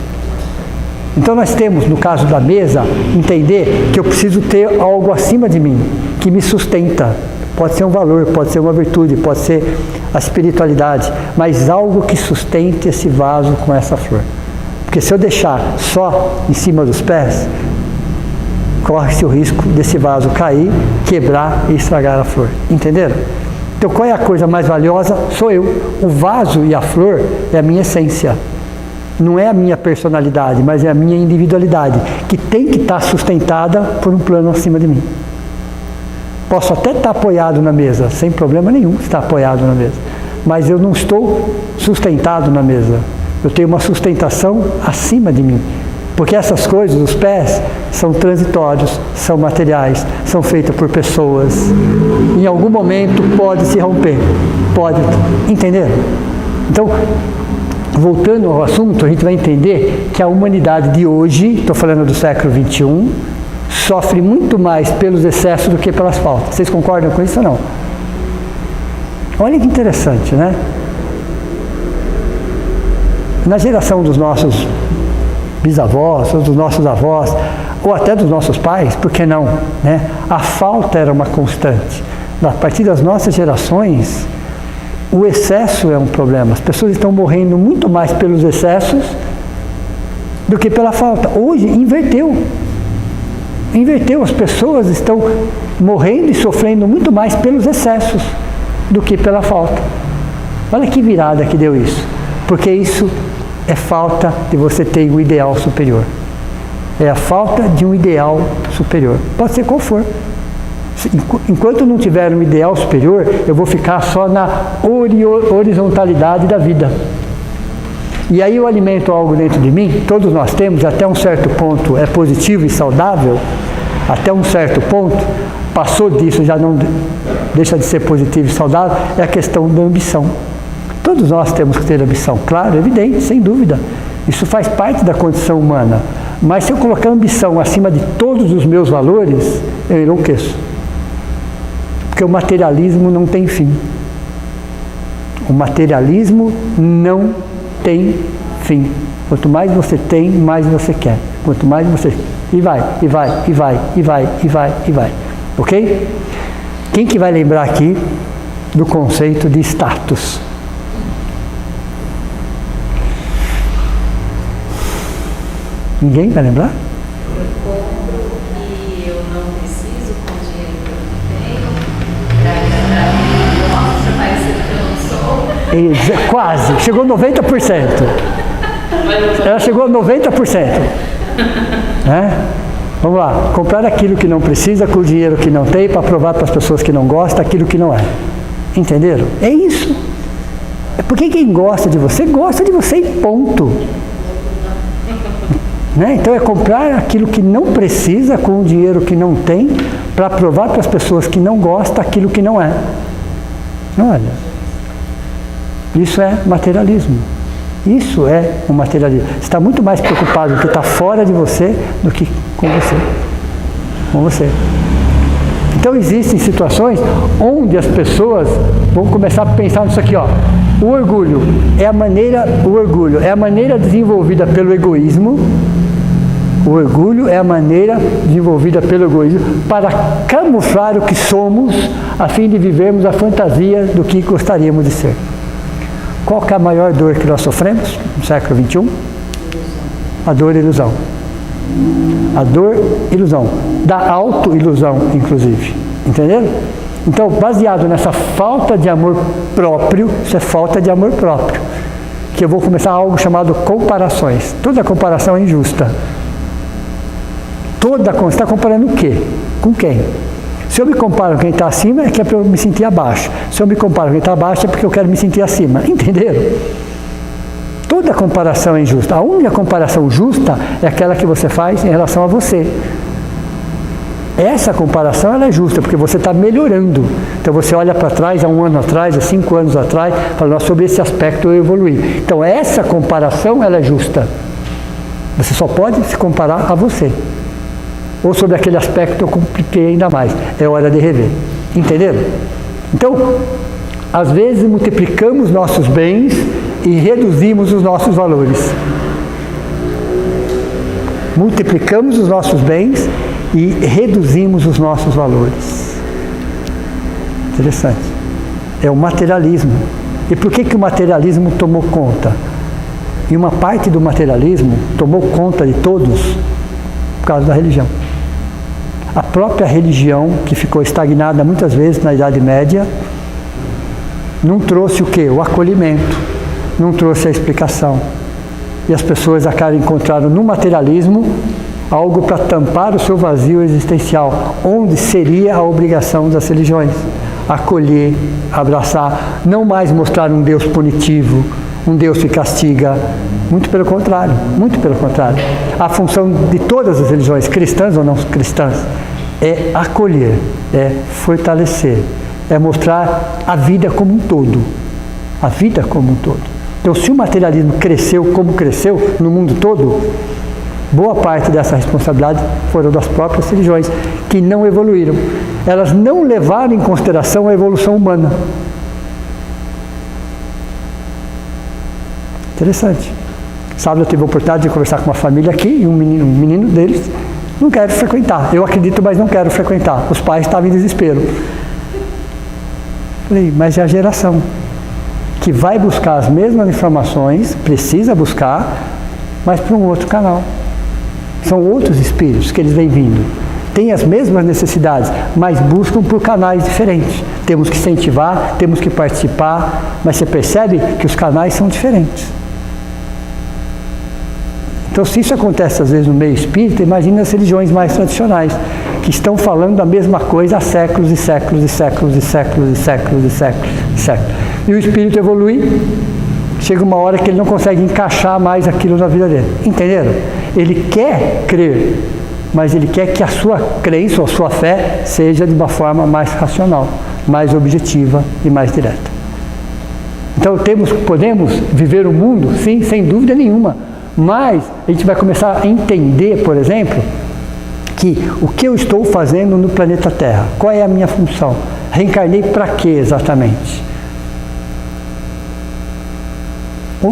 Então nós temos, no caso da mesa, entender que eu preciso ter algo acima de mim, que me sustenta. Pode ser um valor, pode ser uma virtude, pode ser a espiritualidade, mas algo que sustente esse vaso com essa flor. Porque se eu deixar só em cima dos pés, corre-se o risco desse vaso cair, quebrar e estragar a flor. Entenderam? Então qual é a coisa mais valiosa? Sou eu. O vaso e a flor é a minha essência. Não é a minha personalidade, mas é a minha individualidade, que tem que estar sustentada por um plano acima de mim. Posso até estar apoiado na mesa, sem problema nenhum estar apoiado na mesa, mas eu não estou sustentado na mesa. Eu tenho uma sustentação acima de mim, porque essas coisas, os pés, são transitórios, são materiais, são feitas por pessoas. Em algum momento pode se romper, pode, entender? Então, voltando ao assunto, a gente vai entender que a humanidade de hoje, estou falando do século XXI, sofre muito mais pelos excessos do que pelas faltas. Vocês concordam com isso ou não? Olha que interessante, né? Na geração dos nossos bisavós, ou dos nossos avós, ou até dos nossos pais, por que não? Né? A falta era uma constante. A partir das nossas gerações, o excesso é um problema. As pessoas estão morrendo muito mais pelos excessos do que pela falta. Hoje, inverteu. As pessoas estão morrendo e sofrendo muito mais pelos excessos do que pela falta. Olha que virada que deu isso. Porque isso é falta de você ter um ideal superior. É a falta de um ideal superior. Pode ser qual for. Enquanto não tiver um ideal superior, eu vou ficar só na horizontalidade da vida. E aí eu alimento algo dentro de mim, todos nós temos, até um certo ponto é positivo e saudável, até um certo ponto, passou disso, já não deixa de ser positivo e saudável, é a questão da ambição. Todos nós temos que ter ambição, claro, evidente, sem dúvida. Isso faz parte da condição humana. Mas se eu colocar ambição acima de todos os meus valores, eu enlouqueço. Porque o materialismo não tem fim. O materialismo não tem fim. Quanto mais você tem, mais você quer. Quanto mais você... E vai, e vai, e vai, e vai, e vai, e vai. Ok? Quem que vai lembrar aqui do conceito de status? Ninguém vai lembrar? Eu compro e eu não preciso com o dinheiro que eu tenho para mostrar mais que eu não sou. Quase, chegou a 90%. Ela chegou a 90%. Vamos lá, comprar aquilo que não precisa com o dinheiro que não tem para provar para as pessoas que não gostam aquilo que não é. Entenderam? É isso. É porque quem gosta de você e ponto. Então é comprar aquilo que não precisa com o dinheiro que não tem para provar para as pessoas que não gostam aquilo que não é. Olha, isso é materialismo. Isso é um materialismo. Você está muito mais preocupado com o que está fora de você do que com você. Com você. Então existem situações onde as pessoas vão começar a pensar nisso aqui, ó. O orgulho é a maneira desenvolvida pelo egoísmo. O orgulho é a maneira desenvolvida pelo egoísmo para camuflar o que somos, a fim de vivermos a fantasia do que gostaríamos de ser. Qual que é a maior dor que nós sofremos no século XXI? A dor e ilusão. A dor e ilusão. Da auto-ilusão, inclusive. Entenderam? Então, baseado nessa falta de amor próprio, isso é falta de amor próprio, que eu vou começar algo chamado comparações. Toda comparação é injusta. Você está comparando o quê? Com quem? Se eu me comparo com quem está acima, é que é para eu me sentir abaixo. Se eu me comparo com quem está abaixo, é porque eu quero me sentir acima. Entenderam? Toda comparação é injusta. A única comparação justa é aquela que você faz em relação a você. Essa comparação ela é justa, porque você está melhorando. Então você olha para trás, há 1 ano atrás, há 5 anos atrás, fala, sobre esse aspecto eu evoluí. Então essa comparação ela é justa. Você só pode se comparar a você. Ou sobre aquele aspecto eu compliquei ainda mais. É hora de rever. Entenderam? Então, às vezes multiplicamos nossos bens e reduzimos os nossos valores. Multiplicamos os nossos bens e reduzimos os nossos valores. Interessante. É o materialismo. E por que o materialismo tomou conta? E uma parte do materialismo tomou conta de todos por causa da religião. A própria religião, que ficou estagnada muitas vezes na Idade Média, não trouxe o quê? O acolhimento, não trouxe a explicação. E as pessoas encontraram no materialismo algo para tampar o seu vazio existencial, onde seria a obrigação das religiões. Acolher, abraçar, não mais mostrar um Deus punitivo, um Deus que castiga. Muito pelo contrário, muito pelo contrário. A função de todas as religiões, cristãs ou não cristãs, é acolher, é fortalecer, é mostrar a vida como um todo. A vida como um todo. Então, se o materialismo cresceu como cresceu no mundo todo, boa parte dessa responsabilidade foram das próprias religiões, que não evoluíram. Elas não levaram em consideração a evolução humana. Interessante. Sábado eu tive a oportunidade de conversar com uma família aqui, e um menino deles não quer frequentar. Eu acredito, mas não quero frequentar. Os pais estavam em desespero. Falei, mas é a geração que vai buscar as mesmas informações, precisa buscar, mas por um outro canal. São outros espíritos que eles vêm vindo. Têm as mesmas necessidades, mas buscam por canais diferentes. Temos que incentivar, temos que participar, mas você percebe que os canais são diferentes. Então, se isso acontece às vezes no meio espírita, imagina as religiões mais tradicionais, que estão falando a mesma coisa há séculos e séculos e séculos e séculos e séculos e séculos e séculos. E o espírito evolui, chega uma hora que ele não consegue encaixar mais aquilo na vida dele. Entenderam? Ele quer crer, mas ele quer que a sua crença ou a sua fé seja de uma forma mais racional, mais objetiva e mais direta. Então podemos viver o mundo, sim, sem dúvida nenhuma, mas a gente vai começar a entender, por exemplo, que o que eu estou fazendo no planeta Terra, qual é a minha função? Reencarnei para quê exatamente?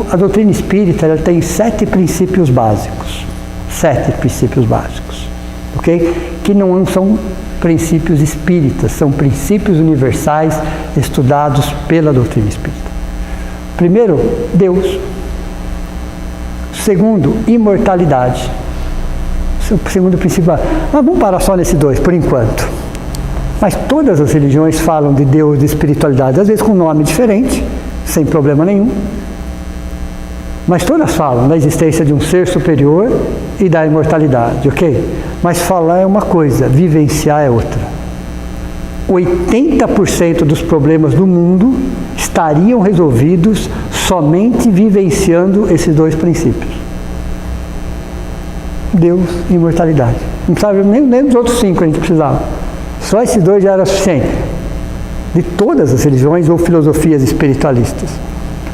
A doutrina espírita ela tem 7 princípios básicos. 7 princípios básicos. Ok? Que não são princípios espíritas, são princípios universais estudados pela doutrina espírita. Primeiro, Deus. Segundo, imortalidade. O segundo princípio. Mas vamos parar só nesse 2, por enquanto. Mas todas as religiões falam de Deus, de espiritualidade, às vezes com um nome diferente, sem problema nenhum. Mas todas falam da existência de um ser superior e da imortalidade, ok? Mas falar é uma coisa, vivenciar é outra. 80% dos problemas do mundo estariam resolvidos somente vivenciando esses 2 princípios. Deus e imortalidade. Não precisava nem dos outros 5 que a gente precisava. Só esses 2 já era suficiente. De todas as religiões ou filosofias espiritualistas.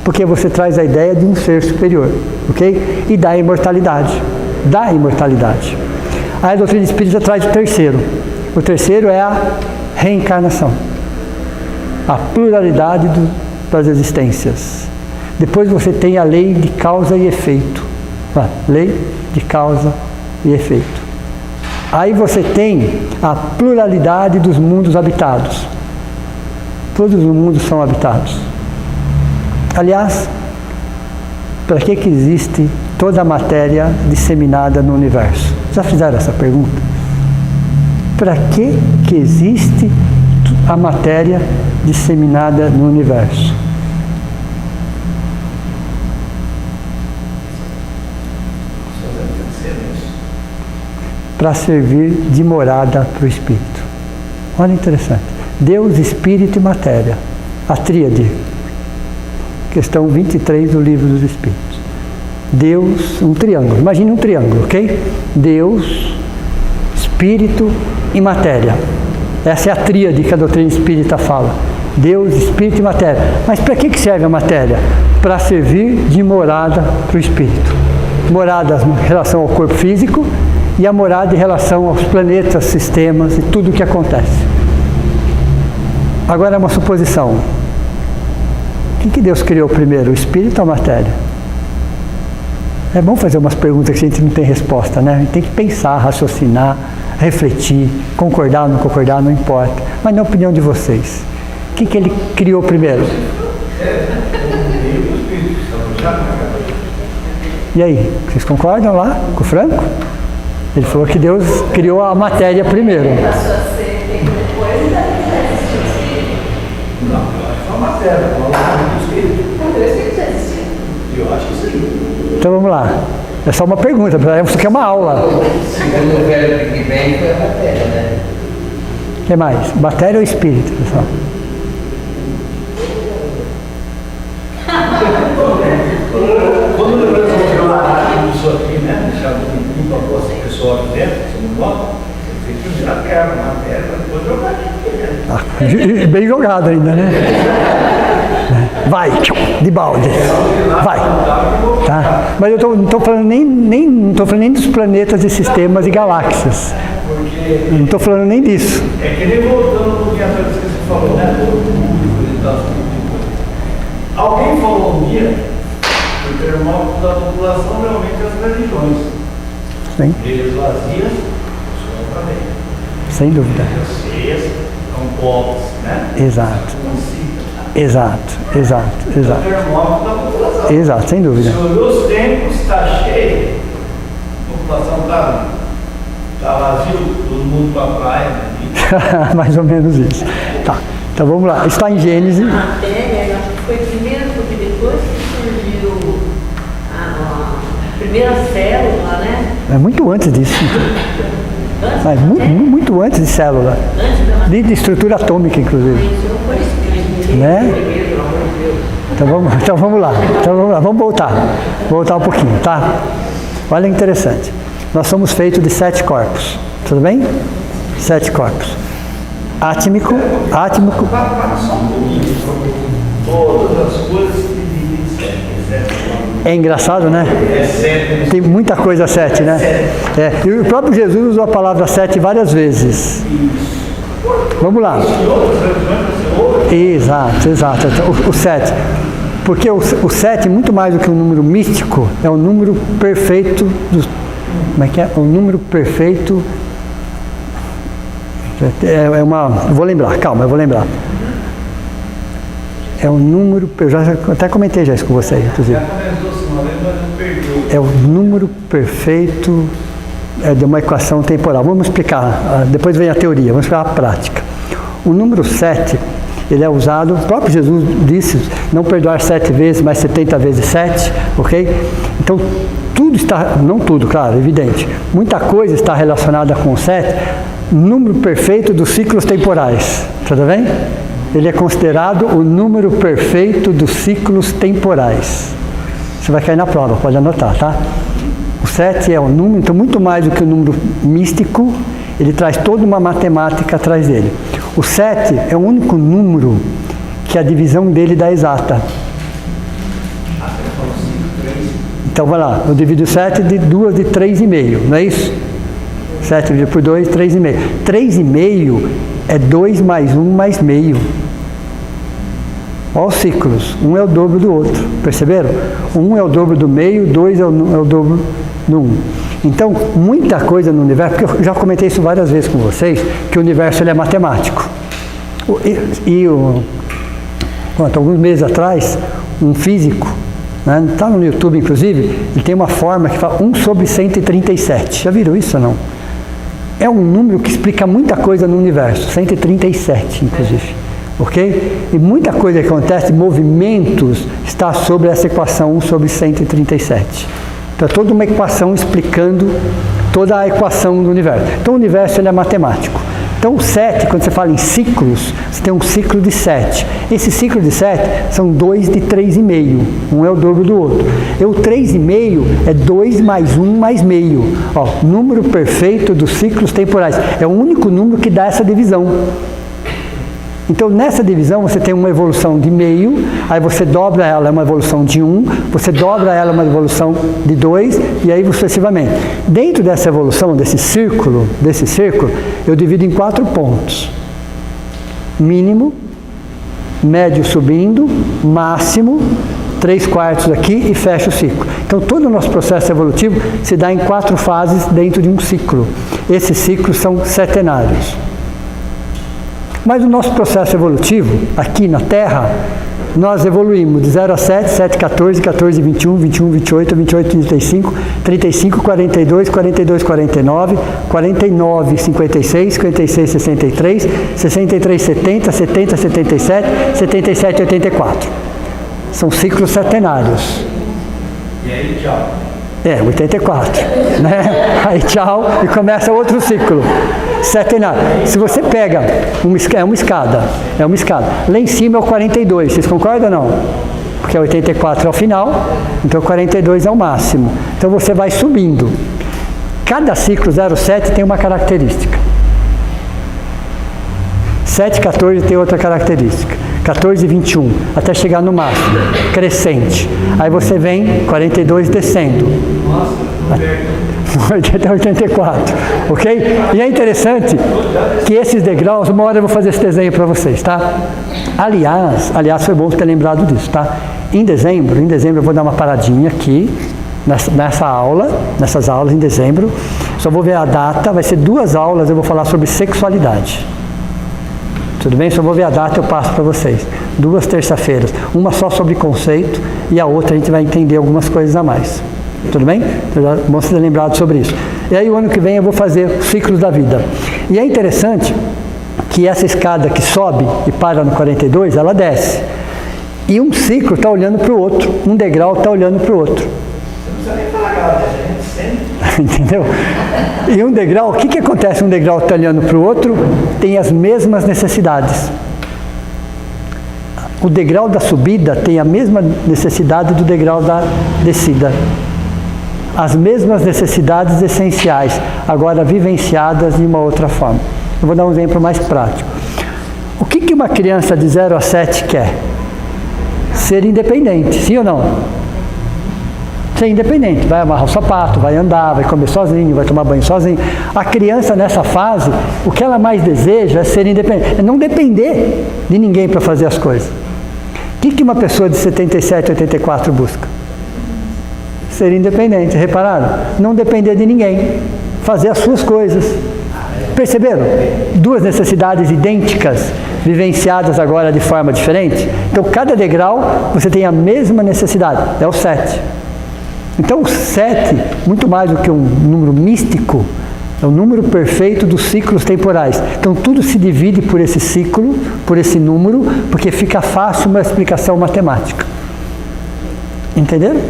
Porque você traz a ideia de um ser superior, ok? E da imortalidade. Da imortalidade. Aí a doutrina espírita traz o terceiro. O terceiro é a reencarnação. A pluralidade das existências. Depois você tem a lei de causa e efeito. Lei de causa e efeito. Aí você tem a pluralidade dos mundos habitados. Todos os mundos são habitados. Aliás, para que existe toda a matéria disseminada no universo? Já fizeram essa pergunta? Para que existe a matéria disseminada no universo? Para servir de morada para o Espírito. Olha interessante. Deus, Espírito e matéria. A tríade. Questão 23 do Livro dos Espíritos. Deus, um triângulo. Imagine um triângulo, ok? Deus, Espírito e matéria. Essa é a tríade que a doutrina espírita fala. Deus, Espírito e matéria. Mas para que serve a matéria? Para servir de morada para o Espírito. Morada em relação ao corpo físico e a morada em relação aos planetas, sistemas e tudo o que acontece. Agora é uma suposição. O que Deus criou primeiro, o Espírito ou a matéria? É bom fazer umas perguntas que a gente não tem resposta, né? A gente tem que pensar, raciocinar, refletir, concordar ou não concordar, não importa. Mas na opinião de vocês, o que Ele criou primeiro? E aí, vocês concordam lá com o Franco? Ele falou que Deus criou a matéria primeiro. Passou a ser tempo depois e daí já existiu o Espírito. Não, é só matéria, não é o Espírito. Então, o Espírito já existiu. Eu acho que sim. Então vamos lá. É só uma pergunta, isso aqui é uma aula. Segundo o velho Big Bang foi a matéria, né? O que mais? Matéria ou espírito, pessoal? Quando eu resolvi uma pessoa aqui, né? Deixar um propósito pessoal aqui dentro, você não nota? Você tem que tirar a terra, a matéria, para depois jogar aqui dentro. Bem jogado ainda, né? Vai, de balde. Vai. Tá? Mas eu não estou falando não estou falando nem dos planetas e sistemas e galáxias. Não estou falando nem disso. É que nem voltando no que a coisa que você falou, né? Do público e tal. Alguém falou um dia que o termômetro da população realmente é as religiões. Sim. Igrejas vazias, pessoas para dentro. Sem dúvida. Cheias, são povos, né? Exato. Exato. O termômetro da população. Exato, sem dúvida. Se olhou os tempos, está cheio, a população está vazio, todo mundo para a praia. Né? Mais ou menos isso. Tá. Então vamos lá. Está em Gênesis. A matéria, eu acho que foi primeiro, porque depois que surgiu a primeira célula, né? É muito antes disso. Mas muito antes de célula. De estrutura atômica, inclusive. Né? Então vamos lá. Vamos voltar um pouquinho, tá? Olha que interessante. Nós somos feitos de 7 corpos. Tudo bem? 7 corpos. Átmico. Todas as coisas que dividem 7. É engraçado, né? É 7. Tem muita coisa 7, né? E o próprio Jesus usou a palavra 7 várias vezes. Vamos lá. Exato. O 7. Porque o 7, muito mais do que um número místico, é um número perfeito. Como é que é? O número perfeito. Vou lembrar, calma, eu vou lembrar. É um número. Eu até comentei já isso com vocês, inclusive. É o número perfeito de uma equação temporal. Vamos explicar, depois vem a teoria, vamos explicar a prática. O número 7, ele é usado, o próprio Jesus disse, não perdoar 7 vezes, mas 70 vezes 7, ok? Então, tudo está, não tudo, claro, evidente, muita coisa está relacionada com o 7, número perfeito dos ciclos temporais, tudo bem? Ele é considerado o número perfeito dos ciclos temporais. Você vai cair na prova, pode anotar, tá? O 7 é um número, então muito mais do que o número místico, ele traz toda uma matemática atrás dele. O 7 é o único número que a divisão dele dá exata. Então vai lá, eu divido 7 de 2 de 3,5, não é isso? 7 dividido por 2, 3,5. 3,5 é 2 mais 1 mais meio. Olha os ciclos, um é o dobro do outro, perceberam? 1 é o dobro do meio, 2 é o dobro do 1. Então, muita coisa no universo, porque eu já comentei isso várias vezes com vocês, que o universo ele é matemático. Alguns meses atrás, um físico, né, está no YouTube inclusive, ele tem uma forma que fala 1 sobre 137. Já viram isso ou não? É um número que explica muita coisa no universo, 137 inclusive. Ok? E muita coisa que acontece, movimentos, está sobre essa equação 1 sobre 137. Então, é toda uma equação explicando toda a equação do universo. Então, o universo ele é matemático. Então, o 7, quando você fala em ciclos, você tem um ciclo de 7. Esse ciclo de 7 são 2 de 3,5. Um é o dobro do outro. E o 3,5 é 2 mais 1 mais meio. Ó, número perfeito dos ciclos temporais. É o único número que dá essa divisão. Então, nessa divisão, você tem uma evolução de meio, aí você dobra ela, é uma evolução de 1, você dobra ela, é uma evolução de 2, e aí sucessivamente. Dentro dessa evolução, desse círculo, eu divido em 4 pontos. Mínimo, médio subindo, máximo, 3/4 aqui e fecha o ciclo. Então, todo o nosso processo evolutivo se dá em 4 fases dentro de um ciclo. Esses ciclos são setenários. Mas o nosso processo evolutivo, aqui na Terra, nós evoluímos de 0 a 7, 7, 14, 14, 21, 21, 28, 28, 35, 35, 42, 42, 49, 49, 56, 56, 63, 63, 70, 70, 77, 77, 84. São ciclos setenários. E aí, tchau. 84, né? Aí tchau e começa outro ciclo. Setenário. Se você pega é uma escada. Lá em cima é o 42, vocês concordam ou não? Porque 84 é o final, então 42 é o máximo. Então você vai subindo. Cada ciclo 07 tem uma característica. 7, 14 tem outra característica. 14 e 21, até chegar no máximo, crescente. Aí você vem 42 descendo. Até 84, ok? E é interessante que esses degraus, uma hora eu vou fazer esse desenho para vocês, tá? Aliás, foi bom ter lembrado disso, tá? Em dezembro eu vou dar uma paradinha aqui, nessas aulas em dezembro. Só vou ver a data, vai ser 2 aulas, eu vou falar sobre sexualidade. Tudo bem? Só vou ver a data e eu passo para vocês. 2 terça-feiras. Uma só sobre conceito e a outra a gente vai entender algumas coisas a mais. Tudo bem? Bom ser lembrado sobre isso. E aí o ano que vem eu vou fazer ciclos da vida. E é interessante que essa escada que sobe e para no 42, ela desce. E um ciclo está olhando para o outro. Um degrau está olhando para o outro. Você não precisa nem falar, galera. A gente Entendeu? E um degrau, o que acontece? Um degrau está olhando para o outro, tem as mesmas necessidades. O degrau da subida tem a mesma necessidade do degrau da descida. As mesmas necessidades essenciais, agora vivenciadas de uma outra forma. Eu vou dar um exemplo mais prático. O que uma criança de 0 a 7 quer? Ser independente, sim ou não? Ser independente, vai amarrar o sapato, vai andar, vai comer sozinho, vai tomar banho sozinho. A criança nessa fase, o que ela mais deseja é ser independente, é não depender de ninguém para fazer as coisas. O que uma pessoa de 77, 84 busca? Ser independente, repararam? Não depender de ninguém, fazer as suas coisas. Perceberam? Duas necessidades idênticas, vivenciadas agora de forma diferente. Então, cada degrau, você tem a mesma necessidade, é o 7. Então, o 7, muito mais do que um número místico, é o número perfeito dos ciclos temporais. Então, tudo se divide por esse ciclo, por esse número, porque fica fácil uma explicação matemática. Entenderam?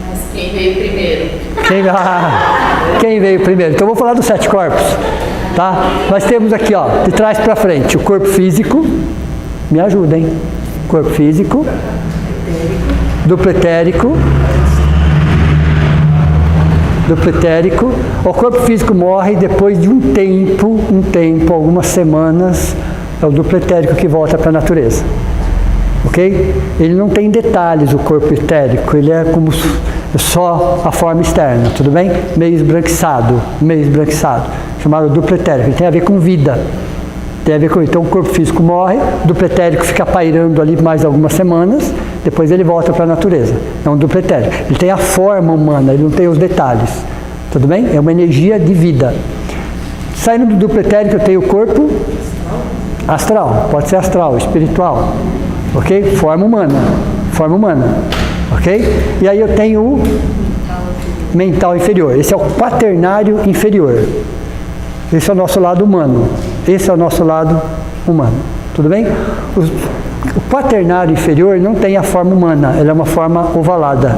Mas quem veio primeiro? Quem veio primeiro? Então, eu vou falar dos 7 corpos. Tá? Nós temos aqui, ó, de trás para frente, o corpo físico. Me ajuda, hein? Corpo físico. Duplo etérico. Duplo etérico. O corpo físico morre depois de um tempo, algumas semanas, é o duplo etérico que volta para a natureza. Ok? Ele não tem detalhes, o corpo etérico, ele é como só a forma externa, tudo bem? Meio esbranquiçado, chamado duplo etérico. Ele tem a ver com vida. Então o corpo físico morre, o duplo etérico fica pairando ali mais algumas semanas, depois ele volta para a natureza. É um duplo etérico. Ele tem a forma humana, ele não tem os detalhes. Tudo bem? É uma energia de vida. Saindo do duplo etérico eu tenho o corpo astral, pode ser astral, espiritual. Ok? Forma humana. Ok? E aí eu tenho o mental inferior. Esse é o quaternário inferior. Esse é o nosso lado humano. Tudo bem? O quaternário inferior não tem a forma humana, ela é uma forma ovalada.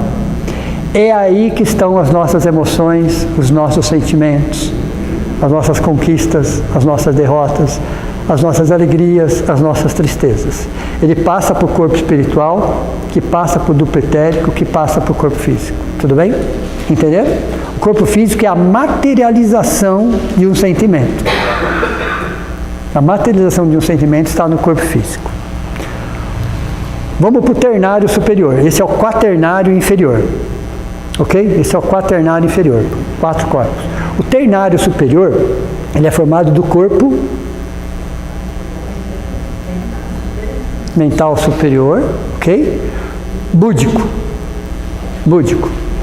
É aí que estão as nossas emoções, os nossos sentimentos, as nossas conquistas, as nossas derrotas, as nossas alegrias, as nossas tristezas. Ele passa para o corpo espiritual, que passa para o duplo etérico, que passa para o corpo físico. Tudo bem? Entenderam? O corpo físico é a materialização de um sentimento. A materialização de um sentimento está no corpo físico. Vamos para o ternário superior. Esse é o quaternário inferior. Ok? Esse é o quaternário inferior. 4 corpos. O ternário superior, ele é formado do corpo mental superior, ok? Búdico.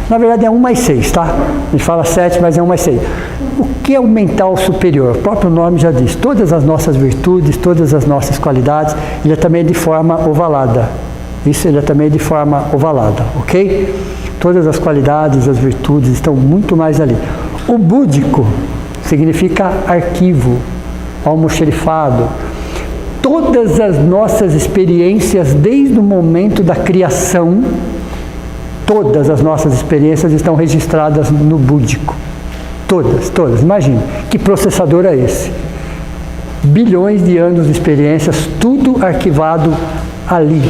Na verdade é 1 mais 6, tá? A gente fala 7, mas é 1 mais 6. O que é o mental superior? O próprio nome já diz. Todas as nossas virtudes, todas as nossas qualidades, ele é também de forma ovalada. Ele é também de forma ovalada, ok? Todas as qualidades, as virtudes estão muito mais ali. O búdico significa arquivo, almoxerifado. Todas as nossas experiências, desde o momento da criação, todas as nossas experiências estão registradas no búdico. Todas. Imagine, que processador é esse? Bilhões de anos de experiências, tudo arquivado ali.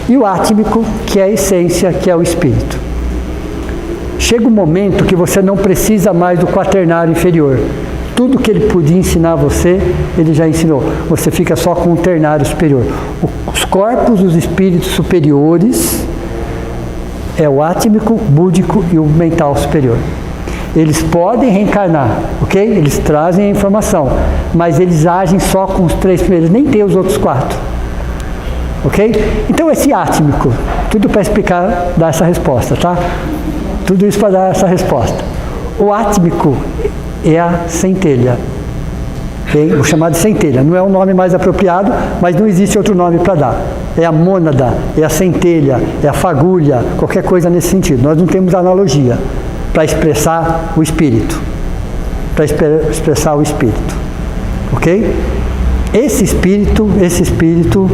E o átmico, que é a essência, que é o espírito. Chega um momento que você não precisa mais do quaternário inferior. Tudo que ele podia ensinar você, ele já ensinou. Você fica só com o ternário superior. Os corpos dos espíritos superiores é o átmico, búdico e o mental superior. Eles podem reencarnar, ok? Eles trazem a informação, mas eles agem só com os 3 primeiros, nem tem os outros 4. Ok? Então esse átmico, tudo para explicar, dar essa resposta, tá? Tudo isso para dar essa resposta. O átmico é a centelha. Okay? Vou chamar de centelha. Não é o nome mais apropriado, mas não existe outro nome para dar. É a mônada, é a centelha, é a fagulha, qualquer coisa nesse sentido. Nós não temos analogia para expressar o espírito. Ok? Esse espírito,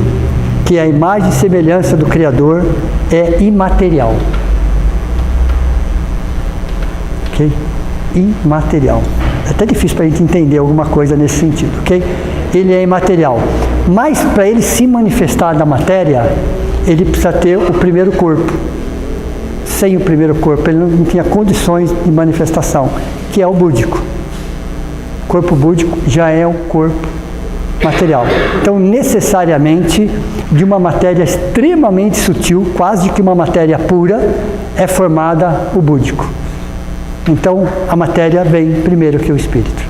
que é a imagem e semelhança do Criador, é imaterial. ok? Imaterial. É até difícil para a gente entender alguma coisa nesse sentido, ok? Ele é imaterial. Mas para ele se manifestar na matéria, ele precisa ter o primeiro corpo. Sem o primeiro corpo, ele não tinha condições de manifestação, que é o búdico. O corpo búdico já é um corpo material. Então, necessariamente, de uma matéria extremamente sutil, quase que uma matéria pura, é formada o búdico. Então, a matéria vem primeiro que o espírito.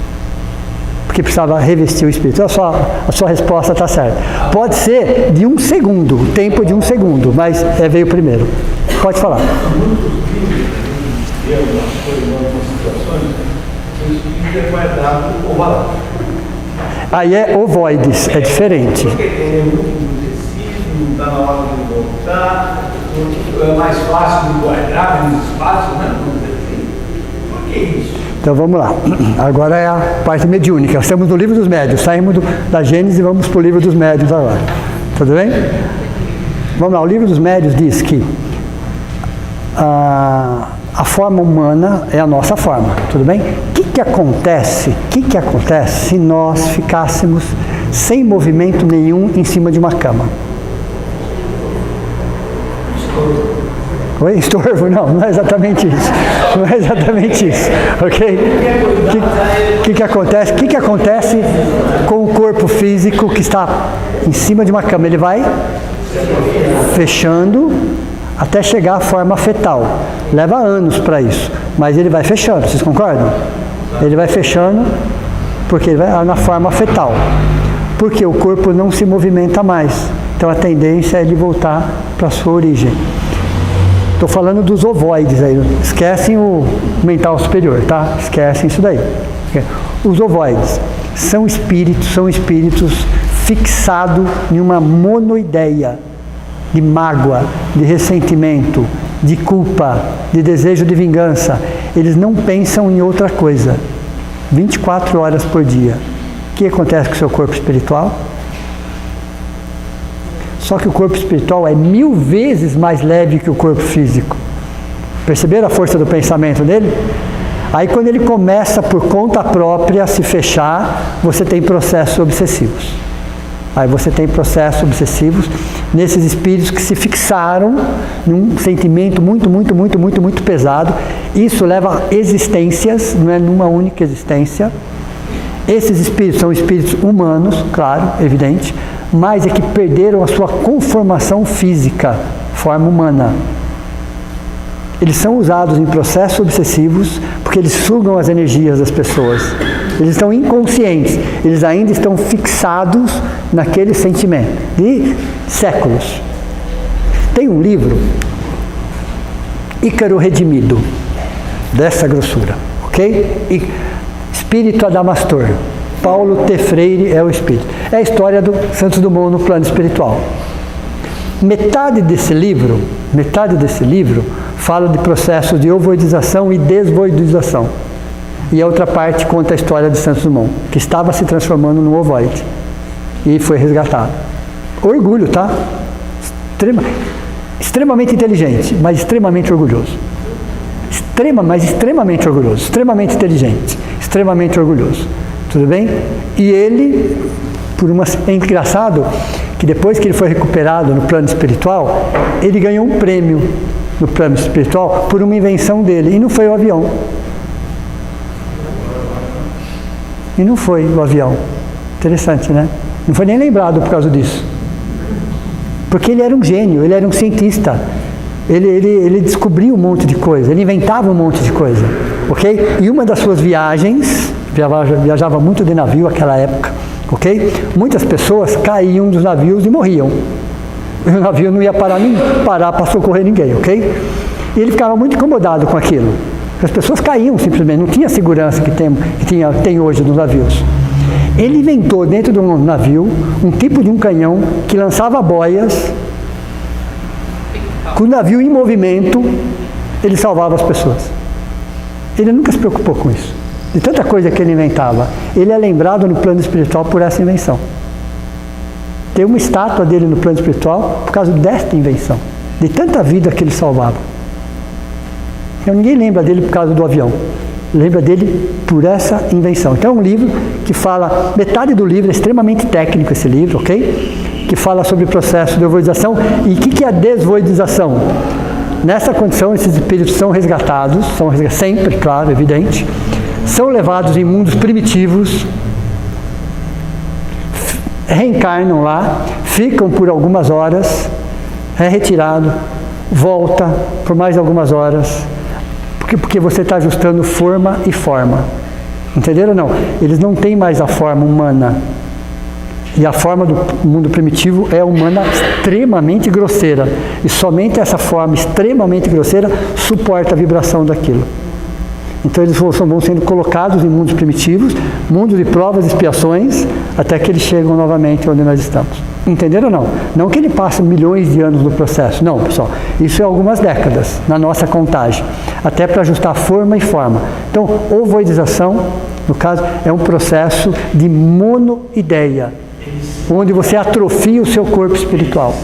Porque precisava revestir o espírito. A sua resposta está certa. Pode ser de 1 segundo, o tempo de 1 segundo, mas veio primeiro. Pode falar. Em algumas situações, o espírito é guardado ovalado. Aí é ovoides, é diferente. Porque ele é muito tecido, não está na hora de voltar, é mais fácil de guardar, menos espaço, né? Por que isso? Então vamos lá. Agora é a parte mediúnica. Estamos no livro dos médiuns. Saímos da Gênesis e vamos para o livro dos médiuns agora. Tudo bem? Vamos lá. O livro dos médiuns diz que a forma humana é a nossa forma. Tudo bem? O que acontece se nós ficássemos sem movimento nenhum em cima de uma cama? Oi? Estorvo? Não é exatamente isso. Não é exatamente isso. Ok? O que acontece? O que acontece com o corpo físico que está em cima de uma cama? Ele vai fechando até chegar à forma fetal. Leva anos para isso, mas ele vai fechando. Vocês concordam? Ele vai fechando porque ele vai na forma fetal. Porque o corpo não se movimenta mais. Então a tendência é ele voltar para a sua origem. Estou falando dos ovoides aí, esquecem o mental superior, tá? Esquecem isso daí. Os ovoides são espíritos fixados em uma monoideia de mágoa, de ressentimento, de culpa, de desejo de vingança. Eles não pensam em outra coisa. 24 horas por dia. O que acontece com o seu corpo espiritual? Só que o corpo espiritual é 1000 vezes mais leve que o corpo físico. Perceberam a força do pensamento dele? Aí quando ele começa por conta própria a se fechar, você tem processos obsessivos. Aí você tem processos obsessivos nesses espíritos que se fixaram num sentimento muito pesado. Isso leva a existências, não é numa única existência. Esses espíritos são espíritos humanos, claro, evidente, mas é que perderam a sua conformação física, forma humana. Eles são usados em processos obsessivos porque eles sugam as energias das pessoas. Eles estão inconscientes, eles ainda estão fixados naquele sentimento de séculos. Tem um livro, Ícaro Redimido, dessa grossura, ok? Espírito Adamastor. Paulo T. Freire é o espírito. É a história do Santos Dumont no plano espiritual. Metade desse livro fala de processos de ovoidização e desvoidização. E a outra parte conta a história de Santos Dumont, que estava se transformando num ovoide. E foi resgatado. Orgulho, tá? Extremamente inteligente, mas extremamente orgulhoso. Extremamente orgulhoso. Extremamente inteligente. Extremamente orgulhoso. Tudo bem? E ele, é engraçado que depois que ele foi recuperado no plano espiritual, ele ganhou um prêmio no plano espiritual por uma invenção dele, e não foi o avião. Interessante, né? Não foi nem lembrado por causa disso. Porque ele era um gênio, ele era um cientista. Ele descobriu um monte de coisa, ele inventava um monte de coisa, ok? E uma das suas viagens, viajava muito de navio naquela época, ok? Muitas pessoas caíam dos navios e morriam. E o navio não ia parar para socorrer ninguém, ok? E ele ficava muito incomodado com aquilo. As pessoas caíam simplesmente, não tinha a segurança que tem hoje nos navios. Ele inventou dentro de um navio um tipo de um canhão que lançava boias. Com o navio em movimento, ele salvava as pessoas. Ele nunca se preocupou com isso. De tanta coisa que ele inventava, ele é lembrado no plano espiritual por essa invenção. Tem uma estátua dele no plano espiritual por causa desta invenção, de tanta vida que ele salvava. Então ninguém lembra dele por causa do avião. Lembra dele por essa invenção. Então é um livro que fala, metade do livro é extremamente técnico esse livro, ok? Que fala sobre o processo de ovoidização. E o que é a desvoidização? Nessa condição, esses espíritos são resgatados, sempre, claro, evidente, são levados em mundos primitivos, reencarnam lá, ficam por algumas horas, é retirado, volta por mais algumas horas, porque você está ajustando forma e forma. Entenderam ou não? Eles não têm mais a forma humana. E a forma do mundo primitivo é humana extremamente grosseira. E somente essa forma extremamente grosseira suporta a vibração daquilo. Então eles vão sendo colocados em mundos primitivos, mundos de provas e expiações, até que eles chegam novamente onde nós estamos. Entenderam ou não? Não que ele passe milhões de anos no processo. Não, pessoal. Isso é algumas décadas na nossa contagem. Até para ajustar forma e forma. Então, ovoidização, no caso, é um processo de monoideia, onde você atrofia o seu corpo espiritual.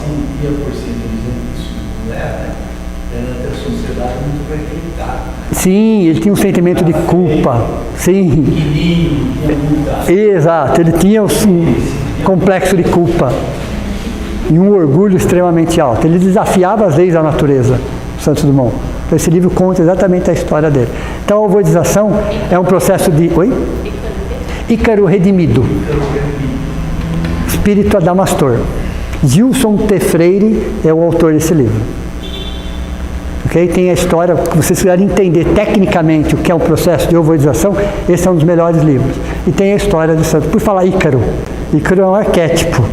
Sim, ele tinha um sentimento de culpa. Sim. Exato, ele tinha um complexo de culpa e um orgulho extremamente alto. Ele desafiava as leis da natureza, Santos Dumont. Então esse livro conta exatamente a história dele. Então a ovoidização é um processo de... Oi? Ícaro redimido. Espírito Adamastor. Gilson T. Freire é o autor desse livro. Okay? Tem a história, se vocês quiserem entender tecnicamente o que é um processo de ovoidização, esse é um dos melhores livros. E tem a história do santo. Por falar Ícaro, Ícaro é um arquétipo,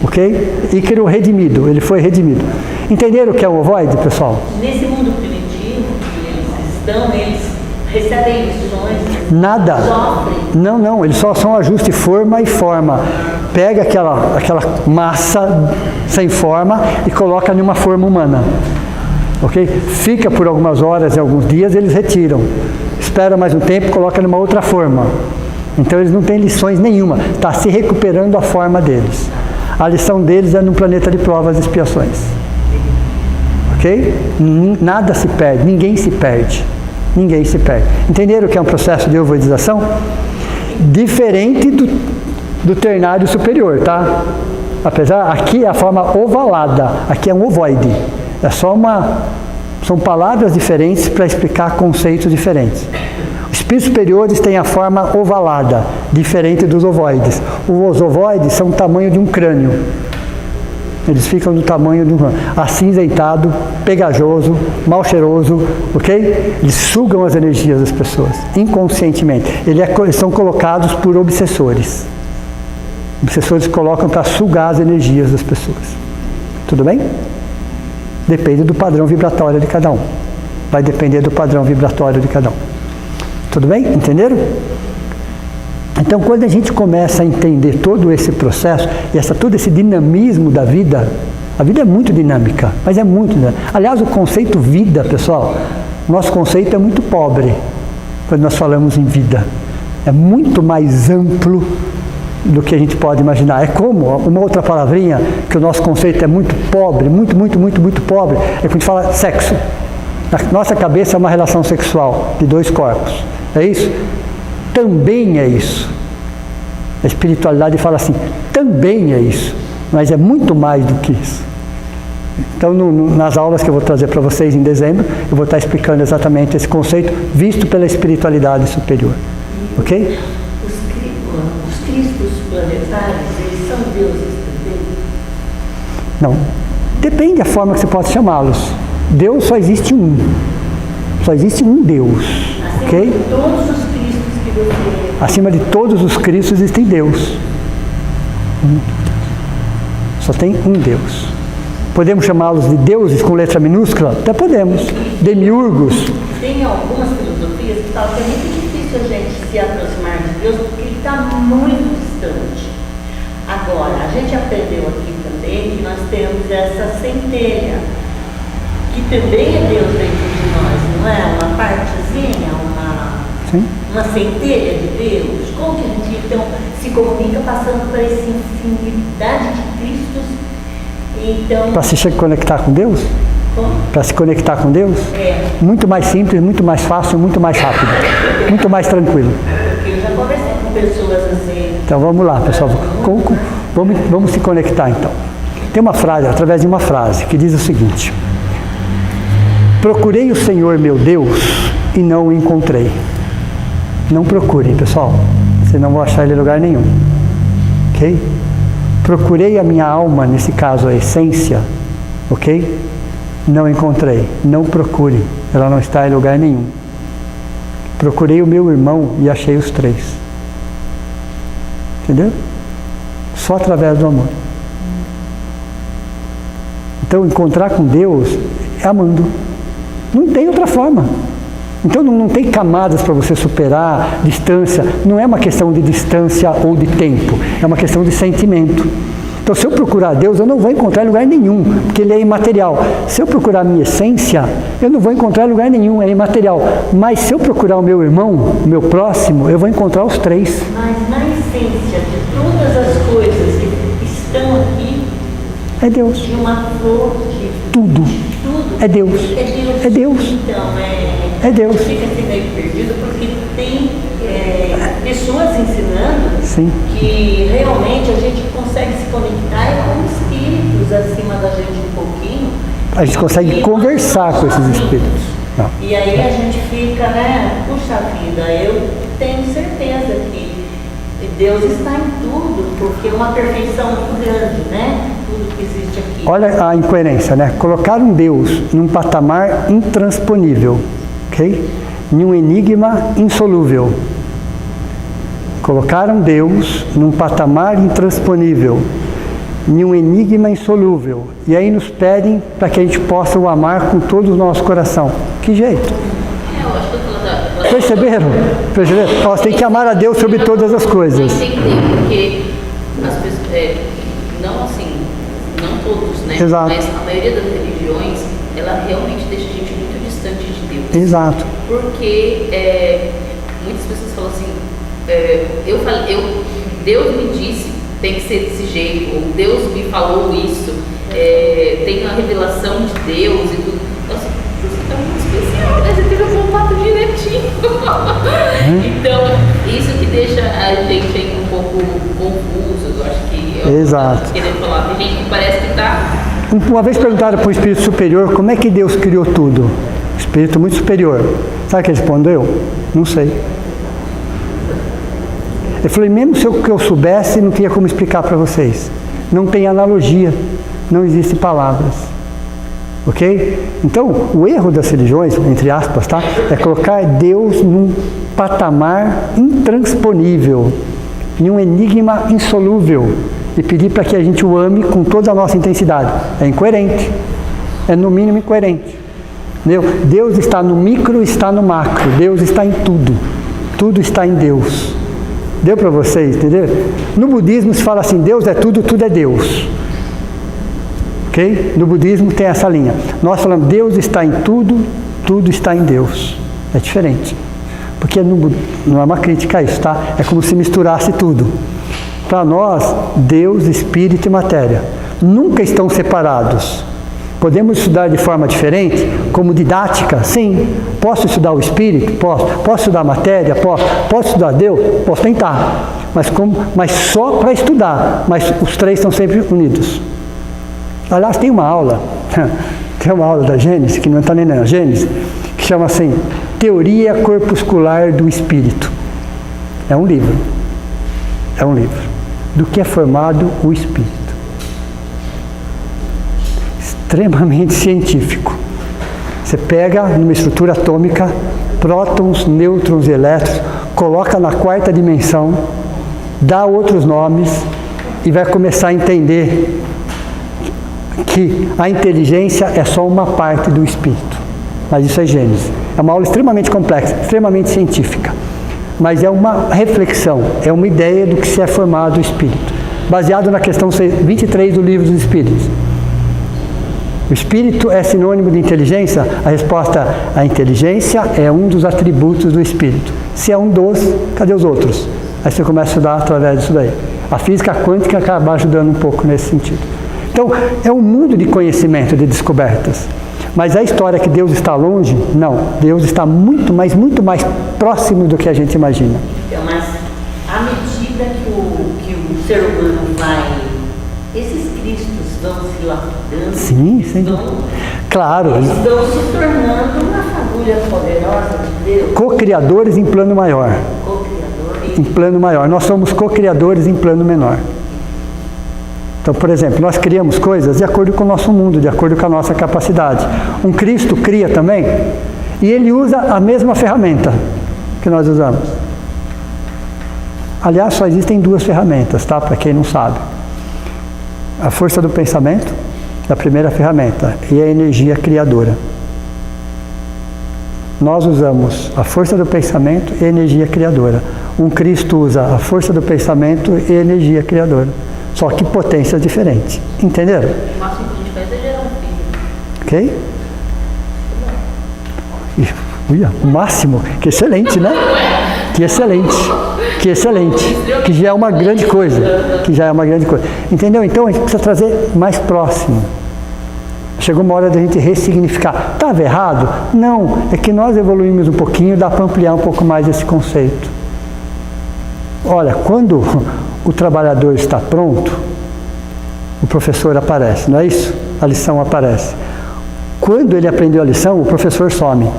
ok? Ícaro redimido, ele foi redimido. Entenderam o que é um ovoide, pessoal? Nesse mundo primitivo que eles estão, eles recebem lições? Nada. Sofrem? Não, eles só são ajuste forma e forma. Pega aquela massa sem forma e coloca em uma forma humana. Ok? Fica por algumas horas e alguns dias, eles retiram. Espera mais um tempo e coloca numa outra forma. Então eles não têm lições nenhuma. Está se recuperando a forma deles. A lição deles é no planeta de provas e expiações. Ok? Nada se perde, ninguém se perde. Ninguém se perde. Entenderam o que é um processo de ovoidização? Diferente do ternário superior, tá? Apesar, aqui é a forma ovalada, aqui é um ovoide. É só são palavras diferentes para explicar conceitos diferentes. Os espíritos superiores têm a forma ovalada, diferente dos ovoides. Os ovoides são o tamanho de um crânio. Eles ficam do tamanho de um crânio. Acinzentado, pegajoso, mal cheiroso, ok? Eles sugam as energias das pessoas, inconscientemente. Eles são colocados por obsessores. Obsessores colocam para sugar as energias das pessoas. Tudo bem? Depende do padrão vibratório de cada um. Vai depender do padrão vibratório de cada um. Tudo bem? Entenderam? Então, quando a gente começa a entender todo esse processo, e todo esse dinamismo da vida, a vida é muito dinâmica, mas é muito dinâmica. Aliás, o conceito vida, pessoal, nosso conceito é muito pobre quando nós falamos em vida. É muito mais amplo do que a gente pode imaginar. É como, uma outra palavrinha, que o nosso conceito é muito pobre, muito pobre, é quando a gente fala sexo. Na nossa cabeça é uma relação sexual de dois corpos. É isso? Também é isso. A espiritualidade fala assim, também é isso. Mas é muito mais do que isso. Então, nas aulas que eu vou trazer para vocês em dezembro, eu vou estar explicando exatamente esse conceito visto pela espiritualidade superior. Ok? Os cristos planetários, eles são deuses também? Não. Depende da forma que você pode chamá-los. Deus só existe um. Só existe um Deus. Acima de todos os cristos que você... Acima de todos os cristos existe Deus. Só tem um Deus. Podemos chamá-los de deuses com letra minúscula? Até podemos. Demiurgos. Tem algumas filosofias que falam que é muito difícil a gente se aproximar de Deus porque ele está muito distante. Agora, a gente aprendeu aqui também que nós temos essa centelha, que também é Deus dentro de nós, não é? Uma partezinha, uma centelha de Deus. Como que a gente então se comunica passando por essa infinidade de Cristos? Então, para se conectar com Deus? Para se conectar com Deus? Muito mais simples, muito mais fácil, muito mais rápido, muito mais tranquilo. Eu já conversei com pessoas assim. Então vamos lá, pessoal. Vamos se conectar então. Tem uma frase, através de uma frase, que diz o seguinte: procurei o Senhor meu Deus e não o encontrei. Não procurem, pessoal. Vocês não vão achar ele em lugar nenhum. Ok? Procurei a minha alma, nesse caso a essência. Ok? Não encontrei. Não procure. Ela não está em lugar nenhum. Procurei o meu irmão e achei os três. Entendeu? Só através do amor. Então, encontrar com Deus é amando. Não tem outra forma. Então, não tem camadas para você superar, distância. Não é uma questão de distância ou de tempo. É uma questão de sentimento. Então, se eu procurar Deus, eu não vou encontrar em lugar nenhum, porque Ele é imaterial. Se eu procurar a minha essência, eu não vou encontrar em lugar nenhum, é imaterial. Mas se eu procurar o meu irmão, o meu próximo, eu vou encontrar os três. Mas na essência de todas as coisas que estão aqui, é Deus. De uma flor, de tudo. É Deus. É Deus. É Deus. Então, é Deus. Fica assim meio perdido, porque tem pessoas ensinando Sim. que realmente a gente consegue se conectar com espíritos acima da gente um pouquinho. A gente consegue conversar com esses espíritos. Não. E aí a gente fica, né? Puxa vida, eu tenho certeza que Deus está em tudo, porque é uma perfeição muito grande, né? Tudo que existe aqui. Olha a incoerência, né? Colocar um Deus num patamar intransponível, ok? Em um enigma insolúvel. Colocar um Deus num patamar intransponível, em um enigma insolúvel. E aí nos pedem para que a gente possa o amar com todo o nosso coração. Que jeito? Eu acho que eu tô Perceberam? Nós temos que amar a Deus sobre todas as coisas. Entender, porque as pessoas, não assim, não todos, né? Exato. Mas a maioria das religiões, ela realmente deixa a gente muito distante de Deus. Exato. Porque muitas pessoas falam assim, Deus me disse, tem que ser desse jeito, ou Deus me falou isso, tem a revelação de Deus e tudo. Nossa, você tá muito especial, né? Você teve um contato direitinho. Então, isso que deixa a gente ainda um pouco confuso, eu acho que Exato. Querendo falar, tem gente que parece que tá... Uma vez perguntaram para o Espírito Superior como é que Deus criou tudo. Espírito muito superior. Sabe o que ele respondeu? Não sei. Ele falou, mesmo se eu soubesse, não tinha como explicar para vocês. Não tem analogia, não existem palavras. Ok? Então, o erro das religiões, entre aspas, tá? É colocar Deus num patamar intransponível, em um enigma insolúvel, e pedir para que a gente o ame com toda a nossa intensidade. É incoerente. É no mínimo incoerente. Entendeu? Deus está no micro, está no macro. Deus está em tudo. Tudo está em Deus. Deu para vocês, entendeu? No budismo se fala assim, Deus é tudo, tudo é Deus. Ok? No budismo tem essa linha. Nós falamos, Deus está em tudo, tudo está em Deus. É diferente. Porque não é uma crítica a isso, tá? É como se misturasse tudo. Para nós, Deus, Espírito e matéria nunca estão separados. Podemos estudar de forma diferente, como didática? Sim. Posso estudar o Espírito? Posso. Posso estudar a matéria? Posso. Posso estudar Deus? Posso tentar. Mas só para estudar. Mas os três estão sempre unidos. Aliás, tem uma aula da Gênesis, que não está nem na Gênesis, que chama assim, Teoria Corpuscular do Espírito. É um livro. É um livro. Do que é formado o Espírito. Extremamente científico. Você pega numa estrutura atômica, prótons, nêutrons e elétrons, coloca na quarta dimensão, dá outros nomes e vai começar a entender que a inteligência é só uma parte do espírito. Mas isso é Gênesis. É uma aula extremamente complexa, extremamente científica. Mas é uma reflexão, é uma ideia do que se é formado o espírito. Baseado na questão 23 do Livro dos Espíritos. O espírito é sinônimo de inteligência? A resposta, a inteligência é um dos atributos do espírito. Se é um dos, cadê os outros? Aí você começa a estudar através disso daí. A física quântica acaba ajudando um pouco nesse sentido. Então, é um mundo de conhecimento, de descobertas. Mas a história que Deus está longe, não. Deus está muito mais próximo do que a gente imagina. Então, mas à medida que o ser humano vai, esses Cristos vão se lapidando, Sim, sim. Claro. Eles estão se tornando uma fagulha poderosa de Deus. Co-criadores em plano maior. Co-criadores. Em plano maior. Nós somos co-criadores em plano menor. Então, por exemplo, nós criamos coisas de acordo com o nosso mundo, de acordo com a nossa capacidade. Um Cristo cria também, e ele usa a mesma ferramenta que nós usamos. Aliás, só existem duas ferramentas, tá? Para quem não sabe. A força do pensamento, a primeira ferramenta, e a energia criadora. Nós usamos a força do pensamento e a energia criadora. Um Cristo usa a força do pensamento e a energia criadora. Só que potências diferentes. Entenderam? O máximo que a gente faz é gerar um filho. Ok? Uia, o máximo. Que excelente, né? Que excelente. Que excelente. Que já é uma grande coisa. Que já é uma grande coisa. Entendeu? Então a gente precisa trazer mais próximo. Chegou uma hora da gente ressignificar. Estava errado? Não. É que nós evoluímos um pouquinho, dá para ampliar um pouco mais esse conceito. Olha, quando o trabalhador está pronto, o professor aparece, não é isso? A lição aparece. Quando ele aprendeu a lição, o professor some.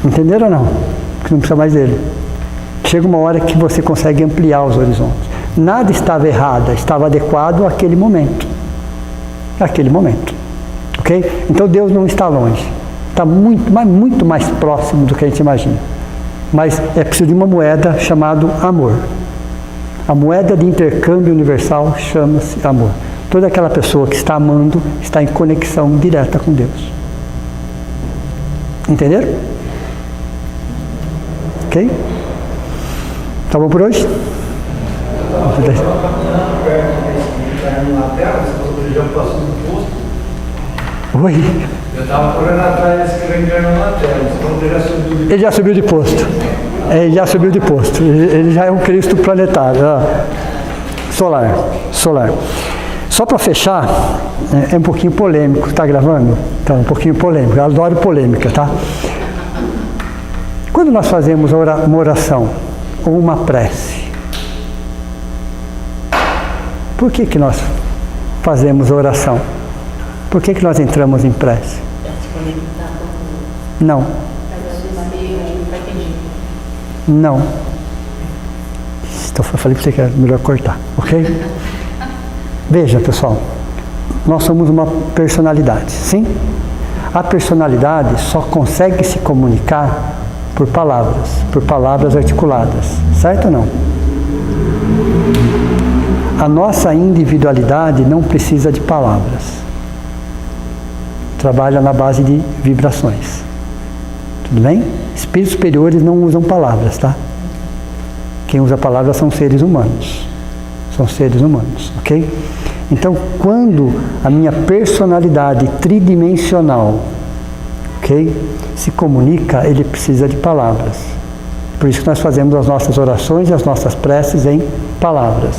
Entenderam ou não? Porque não precisa mais dele. Chega uma hora que você consegue ampliar os horizontes. Nada estava errado, estava adequado àquele momento. Àquele momento. Ok? Então Deus não está longe. Está muito mais próximo do que a gente imagina. Mas é preciso de uma moeda chamada amor. A moeda de intercâmbio universal chama-se amor. Toda aquela pessoa que está amando está em conexão direta com Deus. Entenderam? Ok? Tá bom por hoje? Oi? Eu estava correndo atrás desse que entrando na tela, ele já subiu de... Ele já subiu de posto. Ele já subiu de posto. Ele já é um Cristo planetário. Solar. Só para fechar, é um pouquinho polêmico. Está gravando? Tá um pouquinho polêmico. Eu adoro polêmica, tá? Quando nós fazemos uma oração ou uma prece, por que nós fazemos oração? Por que nós entramos em prece? Não. Não. Então eu falei para você que era melhor cortar, ok? Veja, pessoal, nós somos uma personalidade, sim? A personalidade só consegue se comunicar por palavras articuladas, certo ou não? A nossa individualidade não precisa de palavras. Trabalha na base de vibrações. Tudo bem? Espíritos superiores não usam palavras, tá? Quem usa palavras são seres humanos. São seres humanos, ok? Então, quando a minha personalidade tridimensional, ok, se comunica, ele precisa de palavras. Por isso que nós fazemos as nossas orações e as nossas preces em palavras,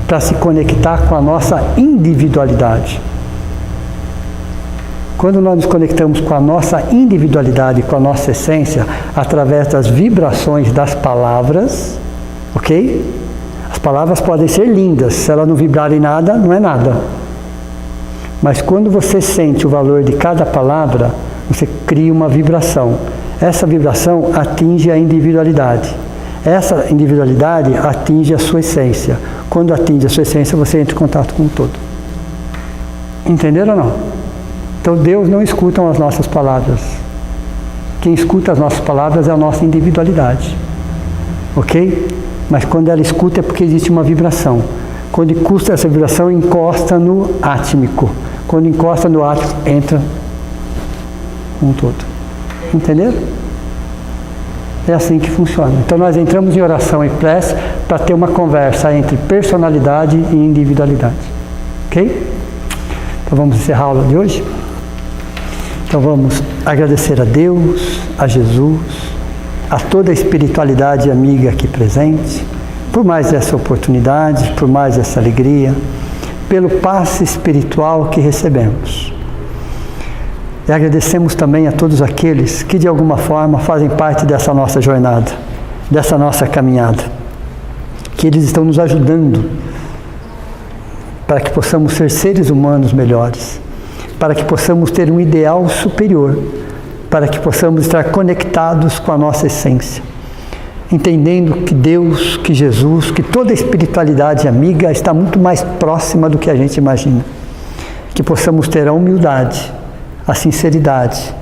para se conectar com a nossa individualidade. Quando nós nos conectamos com a nossa individualidade, com a nossa essência, através das vibrações das palavras, ok? As palavras podem ser lindas, se elas não vibrarem nada, não é nada. Mas quando você sente o valor de cada palavra, você cria uma vibração. Essa vibração atinge a individualidade. Essa individualidade atinge a sua essência. Quando atinge a sua essência, você entra em contato com o todo. Entenderam ou não? Então Deus não escuta as nossas palavras. Quem escuta as nossas palavras é a nossa individualidade. Ok? Mas quando ela escuta é porque existe uma vibração. Quando encosta essa vibração, encosta no átmico. Quando encosta no átmico, entra um todo. Entenderam? É assim que funciona. Então nós entramos em oração e prece para ter uma conversa entre personalidade e individualidade. Ok? Então vamos encerrar a aula de hoje? Então vamos agradecer a Deus, a Jesus, a toda a espiritualidade amiga aqui presente, por mais essa oportunidade, por mais essa alegria, pelo passe espiritual que recebemos. E agradecemos também a todos aqueles que de alguma forma fazem parte dessa nossa jornada, dessa nossa caminhada, que eles estão nos ajudando para que possamos ser seres humanos melhores, para que possamos ter um ideal superior, para que possamos estar conectados com a nossa essência, entendendo que Deus, que Jesus, que toda a espiritualidade amiga está muito mais próxima do que a gente imagina. Que possamos ter a humildade, a sinceridade,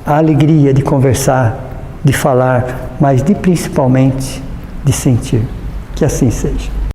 a alegria de conversar, de falar, mas principalmente de sentir. Que assim seja.